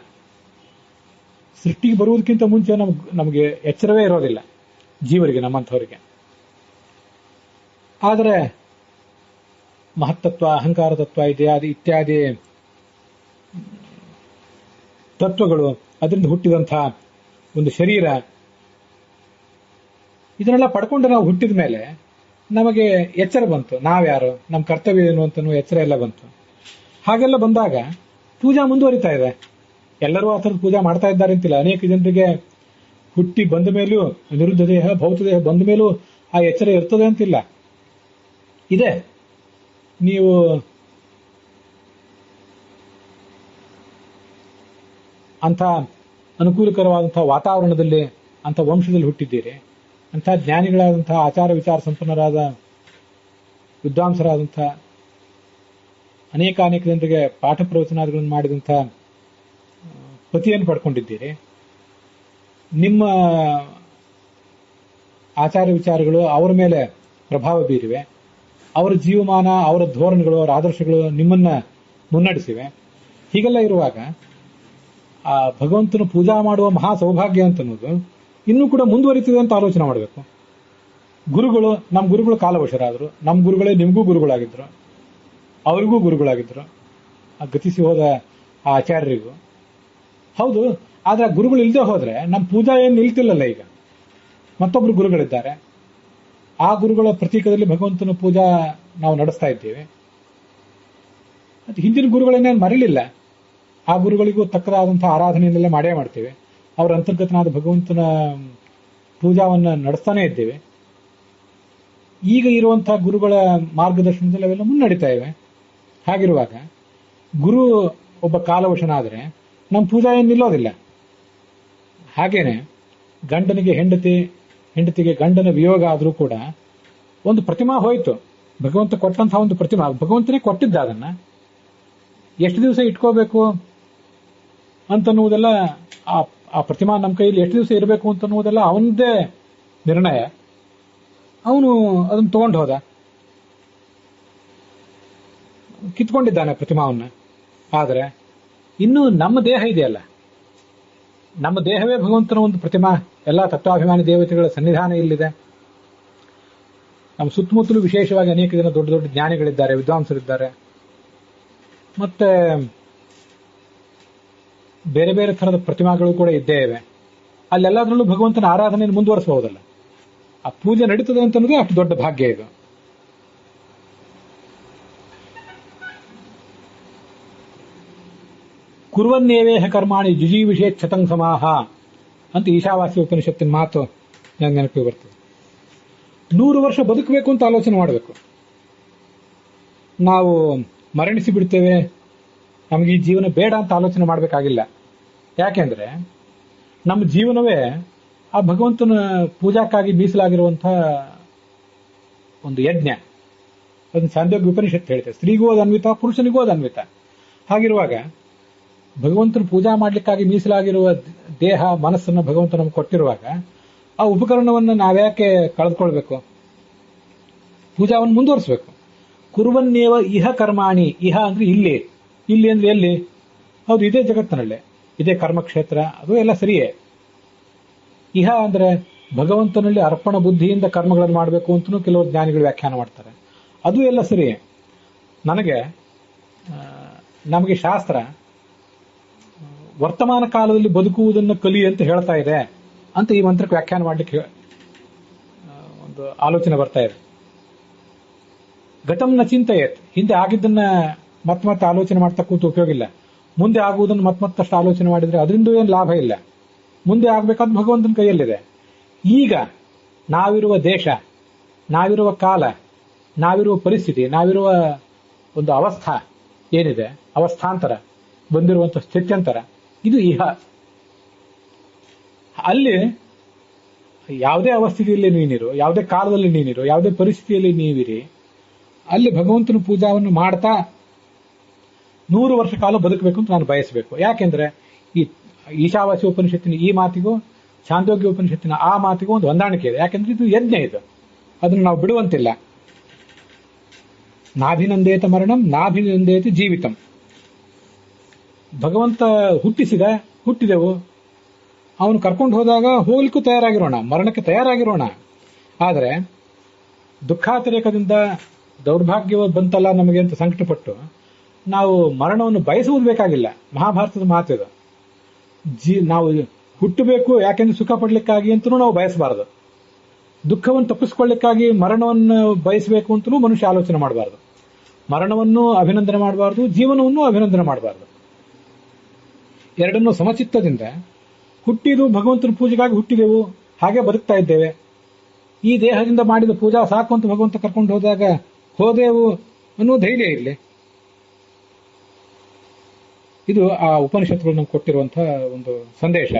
ಸೃಷ್ಟಿಗೆ ಬರುವುದಕ್ಕಿಂತ ಮುಂಚೆ ನಮಗೆ ಎಚ್ಚರವೇ ಇರೋದಿಲ್ಲ ಜೀವರಿಗೆ, ನಮ್ಮಂಥವರಿಗೆ. ಆದರೆ ಮಹತ್ತತ್ವ, ಅಹಂಕಾರ ತತ್ವ ಇತ್ಯಾದಿ ತತ್ವಗಳು, ಅದರಿಂದ ಹುಟ್ಟಿದಂತಹ ಒಂದು ಶರೀರ, ಇದನ್ನೆಲ್ಲ ಪಡ್ಕೊಂಡು ನಾವು ಹುಟ್ಟಿದ ಮೇಲೆ ನಮಗೆ ಎಚ್ಚರ ಬಂತು, ನಾವ್ಯಾರು, ನಮ್ಮ ಕರ್ತವ್ಯ ಏನು ಅಂತ ಎಚ್ಚರ ಎಲ್ಲ ಬಂತು. ಹಾಗೆಲ್ಲ ಬಂದಾಗ ಪೂಜಾ ಮುಂದುವರಿತಾ ಇದೆ. ಎಲ್ಲರೂ ಆ ಥರದ ಪೂಜಾ ಮಾಡ್ತಾ ಇದ್ದಾರೆ ಅಂತಿಲ್ಲ. ಅನೇಕ ಜನರಿಗೆ ಹುಟ್ಟಿ ಬಂದ ಮೇಲೂ, ನಿರುದ್ಧ ದೇಹ, ಭೌತ ದೇಹ ಬಂದ ಮೇಲೂ ಆ ಎಚ್ಚರ ಇರ್ತದೆ ಅಂತಿಲ್ಲ. ಇದೆ. ನೀವು ಅಂಥ ಅನುಕೂಲಕರವಾದಂತಹ ವಾತಾವರಣದಲ್ಲಿ, ಅಂಥ ವಂಶದಲ್ಲಿ ಹುಟ್ಟಿದ್ದೀರಿ, ಅಂಥ ಜ್ಞಾನಿಗಳಾದಂತಹ, ಆಚಾರ ವಿಚಾರ ಸಂಪನ್ನರಾದ, ವಿದ್ವಾಂಸರಾದಂಥ, ಅನೇಕ ಜನರಿಗೆ ಪಾಠ ಪ್ರವಚನಾದಿಗಳನ್ನು ಮಾಡಿದಂಥ ಪತಿಯನ್ನು ಪಡ್ಕೊಂಡಿದ್ದೀರಿ. ನಿಮ್ಮ ಆಚಾರ ವಿಚಾರಗಳು ಅವರ ಮೇಲೆ ಪ್ರಭಾವ ಬೀರಿವೆ. ಅವರ ಜೀವಮಾನ, ಅವರ ಧೋರಣೆಗಳು, ಅವರ ಆದರ್ಶಗಳು ನಿಮ್ಮನ್ನ ಮುನ್ನಡೆಸಿವೆ. ಹೀಗೆಲ್ಲ ಇರುವಾಗ ಆ ಭಗವಂತನ ಪೂಜಾ ಮಾಡುವ ಮಹಾ ಸೌಭಾಗ್ಯ ಅಂತ ಅನ್ನೋದು ಇನ್ನೂ ಕೂಡ ಮುಂದುವರಿತಿದೆ ಅಂತ ಆಲೋಚನೆ ಮಾಡಬೇಕು. ಗುರುಗಳು, ನಮ್ಮ ಗುರುಗಳು ಕಾಲವಶರಾದರು. ನಮ್ಮ ಗುರುಗಳೇ ನಿಮಗೂ ಗುರುಗಳಾಗಿದ್ರು, ಅವರಿಗೂ ಗುರುಗಳಾಗಿದ್ರು, ಆ ಗತಿಸಿ ಹೋದ ಆ ಆಚಾರ್ಯರಿಗೂ. ಹೌದು, ಆದ್ರೆ ಗುರುಗಳು ಇಲ್ಲದೆ ಹೋದ್ರೆ ನಮ್ಮ ಪೂಜಾ ಏನು ನಿಲ್ತಿಲ್ಲಲ್ಲ. ಈಗ ಮತ್ತೊಬ್ರು ಗುರುಗಳಿದ್ದಾರೆ. ಆ ಗುರುಗಳ ಪ್ರತೀಕದಲ್ಲಿ ಭಗವಂತನ ಪೂಜಾ ನಾವು ನಡೆಸ್ತಾ ಇದ್ದೇವೆ. ಹಿಂದಿನ ಗುರುಗಳನ್ನೇನು ಮರಿಲಿಲ್ಲ. ಆ ಗುರುಗಳಿಗೂ ತಕ್ಕದಾದಂತಹ ಆರಾಧನೆಯನ್ನೆಲ್ಲ ಮಾಡೇ ಮಾಡ್ತೇವೆ. ಅವರ ಅಂತರ್ಗತನಾದ ಭಗವಂತನ ಪೂಜಾವನ್ನ ನಡೆಸ್ತಾನೆ ಇದ್ದೇವೆ. ಈಗ ಇರುವಂತಹ ಗುರುಗಳ ಮಾರ್ಗದರ್ಶನದಲ್ಲಿ ಅವೆಲ್ಲ ಮುನ್ನಡೀತಾ ಇವೆ. ಹಾಗಿರುವಾಗ ಗುರು ಒಬ್ಬ ಕಾಲವಶನಾದರೆ ನಮ್ಮ ಪೂಜಾ ಏನು ನಿಲ್ಲೋದಿಲ್ಲ. ಹಾಗೇನೆ ಗಂಡನಿಗೆ ಹೆಂಡತಿಗೆ ಗಂಡನ ವಿಯೋಗ ಆದರೂ ಕೂಡ ಒಂದು ಪ್ರತಿಮಾ ಹೋಯ್ತು. ಭಗವಂತ ಕೊಟ್ಟಂತಹ ಒಂದು ಪ್ರತಿಮಾ, ಭಗವಂತನೇ ಕೊಟ್ಟಿದ್ದ, ಅದನ್ನ ಎಷ್ಟು ದಿವಸ ಇಟ್ಕೋಬೇಕು ಅಂತನ್ನುವುದೆಲ್ಲ, ಆ ಪ್ರತಿಮಾ ನಮ್ಮ ಕೈಯಲ್ಲಿ ಎಷ್ಟು ದಿವಸ ಇರಬೇಕು ಅಂತನ್ನುವುದೆಲ್ಲ ಅವನದೇ ನಿರ್ಣಯ. ಅವನು ಅದನ್ನು ತಗೊಂಡು ಹೋದ, ಕಿತ್ಕೊಂಡಿದ್ದಾನೆ ಪ್ರತಿಮಾವನ್ನ. ಆದರೆ ಇನ್ನು ನಮ್ಮ ದೇಹ ಇದೆಯಲ್ಲ, ನಮ್ಮ ದೇಹವೇ ಭಗವಂತನ ಒಂದು ಪ್ರತಿಮಾ. ಎಲ್ಲ ತತ್ವಾಭಿಮಾನಿ ದೇವತೆಗಳ ಸನ್ನಿಧಾನ ಇಲ್ಲಿದೆ. ನಮ್ಮ ಸುತ್ತಮುತ್ತಲೂ ವಿಶೇಷವಾಗಿ ಅನೇಕ ಜನ ದೊಡ್ಡ ದೊಡ್ಡ ಜ್ಞಾನಿಗಳಿದ್ದಾರೆ, ವಿದ್ವಾಂಸರಿದ್ದಾರೆ. ಮತ್ತೆ ಬೇರೆ ಬೇರೆ ಥರದ ಪ್ರತಿಮಾಗಳು ಕೂಡ ಇದ್ದೇ ಇವೆ. ಅಲ್ಲೆಲ್ಲದರಲ್ಲೂ ಭಗವಂತನ ಆರಾಧನೆಯನ್ನು ಮುಂದುವರಿಸಬಹುದಲ್ಲ. ಆ ಪೂಜೆ ನಡೀತದೆ ಅಂತನ್ನೋದೇ ಅಷ್ಟು ದೊಡ್ಡ ಭಾಗ್ಯ ಇದು. ಕುರ್ವನ್ನೇವೇಹ ಕರ್ಮಾಣಿ ಜುಜೀವಿಷೇ ಕ್ಷತಂ ಸಮಾಹ ಅಂತ ಈಶಾವಾಸ್ಯ ಉಪನಿಷತ್ತಿನ ಮಾತು ನನಗೆ ನೆನಪಿಗೆ ಬರ್ತದೆ. 100 ವರ್ಷ ಬದುಕಬೇಕು ಅಂತ ಆಲೋಚನೆ ಮಾಡಬೇಕು. ನಾವು ಮರಣಿಸಿ ಬಿಡ್ತೇವೆ, ನಮಗೆ ಈ ಜೀವನ ಬೇಡ ಅಂತ ಆಲೋಚನೆ ಮಾಡಬೇಕಾಗಿಲ್ಲ. ಯಾಕೆಂದ್ರೆ ನಮ್ಮ ಜೀವನವೇ ಆ ಭಗವಂತನ ಪೂಜಾಕ್ಕಾಗಿ ಮೀಸಲಾಗಿರುವಂತಹ ಒಂದು ಯಜ್ಞ. ಅದನ್ನು ಛಾಂದೋಗ್ಯ ಉಪನಿಷತ್ತು ಹೇಳ್ತೇವೆ, ಸ್ತ್ರೀಗೂ ಅದು ಅನ್ವಿತ, ಪುರುಷನಿಗೂ ಅದು ಅನ್ವಿತ. ಹಾಗಿರುವಾಗ ಭಗವಂತನ ಪೂಜಾ ಮಾಡಲಿಕ್ಕಾಗಿ ಮೀಸಲಾಗಿರುವ ದೇಹ ಮನಸ್ಸನ್ನು ಭಗವಂತ ನಮ್ಗೆ ಕೊಟ್ಟಿರುವಾಗ ಆ ಉಪಕರಣವನ್ನು ನಾವ್ಯಾಕೆ ಕಳೆದುಕೊಳ್ಬೇಕು? ಪೂಜಾವನ್ನು ಮುಂದುವರಿಸಬೇಕು. ಕುರ್ವನ್ನೇವ ಇಹ ಕರ್ಮಾಣಿ. ಇಹ ಅಂದ್ರೆ ಇಲ್ಲಿ, ಇಲ್ಲಿ ಅಂದ್ರೆ ಎಲ್ಲಿ? ಹೌದು, ಇದೇ ಜಗತ್ತಿನಲ್ಲೇ, ಇದೇ ಕರ್ಮಕ್ಷೇತ್ರ, ಅದು ಎಲ್ಲ ಸರಿಯೇ. ಇಹ ಅಂದ್ರೆ ಭಗವಂತನಲ್ಲಿ ಅರ್ಪಣ ಬುದ್ಧಿಯಿಂದ ಕರ್ಮಗಳನ್ನು ಮಾಡಬೇಕು ಅಂತಲೂ ಕೆಲವು ಜ್ಞಾನಿಗಳು ವ್ಯಾಖ್ಯಾನ ಮಾಡ್ತಾರೆ. ಅದು ಎಲ್ಲ ಸರಿಯೇ. ನಮಗೆ ಶಾಸ್ತ್ರ ವರ್ತಮಾನ ಕಾಲದಲ್ಲಿ ಬದುಕುವುದನ್ನು ಕಲಿ ಅಂತ ಹೇಳ್ತಾ ಇದೆ ಅಂತ ಈ ಮಂತ್ರಕ್ಕೆ ವ್ಯಾಖ್ಯಾನ ಮಾಡಲಿಕ್ಕೆ ಒಂದು ಆಲೋಚನೆ ಬರ್ತಾ ಇದೆ. ಘಟಂನ ಚಿಂತೆಯತ್, ಹಿಂದೆ ಆಗಿದ್ದನ್ನ ಮತ್ತೆ ಆಲೋಚನೆ ಮಾಡ್ತಾ ಕೂತು ಉಪಯೋಗ ಇಲ್ಲ. ಮುಂದೆ ಆಗುವುದನ್ನು ಮತ್ತಷ್ಟು ಆಲೋಚನೆ ಮಾಡಿದ್ರೆ ಅದರಿಂದ ಏನು ಲಾಭ ಇಲ್ಲ. ಮುಂದೆ ಆಗ್ಬೇಕಾದ ಭಗವಂತನ ಕೈಯಲ್ಲಿದೆ. ಈಗ ನಾವಿರುವ ದೇಶ, ನಾವಿರುವ ಕಾಲ, ನಾವಿರುವ ಪರಿಸ್ಥಿತಿ, ನಾವಿರುವ ಒಂದು ಅವಸ್ಥಾ ಏನಿದೆ, ಅವಸ್ಥಾಂತರ, ಬಂದಿರುವಂತಹ ಸ್ಥಿತ್ಯಂತರ, ಇದು ಇಹ. ಅಲ್ಲಿ ಯಾವುದೇ ಅವಸ್ಥೆಯಲ್ಲಿ ನೀನಿರು, ಯಾವುದೇ ಕಾಲದಲ್ಲಿ ನೀನಿರು, ಯಾವುದೇ ಪರಿಸ್ಥಿತಿಯಲ್ಲಿ ನೀವಿರಿ, ಅಲ್ಲಿ ಭಗವಂತನ ಪೂಜಾವನ್ನು ಮಾಡ್ತಾ 100 ವರ್ಷ ಕಾಲ ಬದುಕಬೇಕು ಅಂತ ನಾನು ಬಯಸಬೇಕು. ಯಾಕೆಂದ್ರೆ ಈ ಈಶಾವಾಸ್ಯ ಉಪನಿಷತ್ತಿನ ಈ ಮಾತಿಗೂ ಛಾಂದೋಗ್ಯ ಉಪನಿಷತ್ತಿನ ಆ ಮಾತಿಗೂ ಒಂದು ಹೊಂದಾಣಿಕೆ ಇದೆ. ಯಾಕೆಂದ್ರೆ ಇದು ಯಜ್ಞ, ಇದು ಅದನ್ನು ನಾವು ಬಿಡುವಂತಿಲ್ಲ. ನಾಭಿನಂದೇತ ಮರಣಂ ನಾಭಿನಂದೇತ ಜೀವಿತಂ. ಭಗವಂತ ಹುಟ್ಟಿದೆವು, ಅವನು ಕರ್ಕೊಂಡು ಹೋದಾಗ ಹೋಗ್ಲಿಕ್ಕೂ ತಯಾರಾಗಿರೋಣ, ಮರಣಕ್ಕೆ ತಯಾರಾಗಿರೋಣ. ಆದರೆ ದುಃಖಾತಿರೇಕದಿಂದ ದೌರ್ಭಾಗ್ಯವ ಬಂತಲ್ಲ ನಮಗೆ ಅಂತ ಸಂಕಟಪಟ್ಟು ನಾವು ಮರಣವನ್ನು ಬಯಸುವುದು ಬೇಕಾಗಿಲ್ಲ. ಮಹಾಭಾರತದ ಮಾತಿದು. ನಾವು ಹುಟ್ಟಬೇಕು ಯಾಕೆಂದ್ರೆ ಸುಖ ಪಡ್ಲಿಕ್ಕಾಗಿ ಅಂತಲೂ ನಾವು ಬಯಸಬಾರದು. ದುಃಖವನ್ನು ತಪ್ಪಿಸ್ಕೊಳ್ಳಿಕ್ಕಾಗಿ ಮರಣವನ್ನು ಬಯಸಬೇಕು ಅಂತಲೂ ಮನುಷ್ಯ ಆಲೋಚನೆ ಮಾಡಬಾರದು. ಮರಣವನ್ನು ಅಭಿನಂದನೆ ಮಾಡಬಾರದು, ಜೀವನವನ್ನು ಅಭಿನಂದನೆ ಮಾಡಬಾರದು. ಎರಡನ್ನೂ ಸಮಚಿತ್ತದಿಂದ ಹುಟ್ಟಿದು ಭಗವಂತನ ಪೂಜೆಗಾಗಿ ಹುಟ್ಟಿದೆವು, ಹಾಗೆ ಬದುಕ್ತಾ ಇದ್ದೇವೆ. ಈ ದೇಹದಿಂದ ಮಾಡಿದ ಪೂಜಾ ಸಾಕು ಅಂತ ಭಗವಂತ ಕರ್ಕೊಂಡು ಹೋದಾಗ ಹೋದೆವು ಅನ್ನೋ ಧೈರ್ಯ ಇರಲಿ. ಇದು ಆ ಉಪನಿಷತ್ತುಗಳು ನಮ್ಗೆ ಕೊಟ್ಟಿರುವಂತಹ ಒಂದು ಸಂದೇಶ.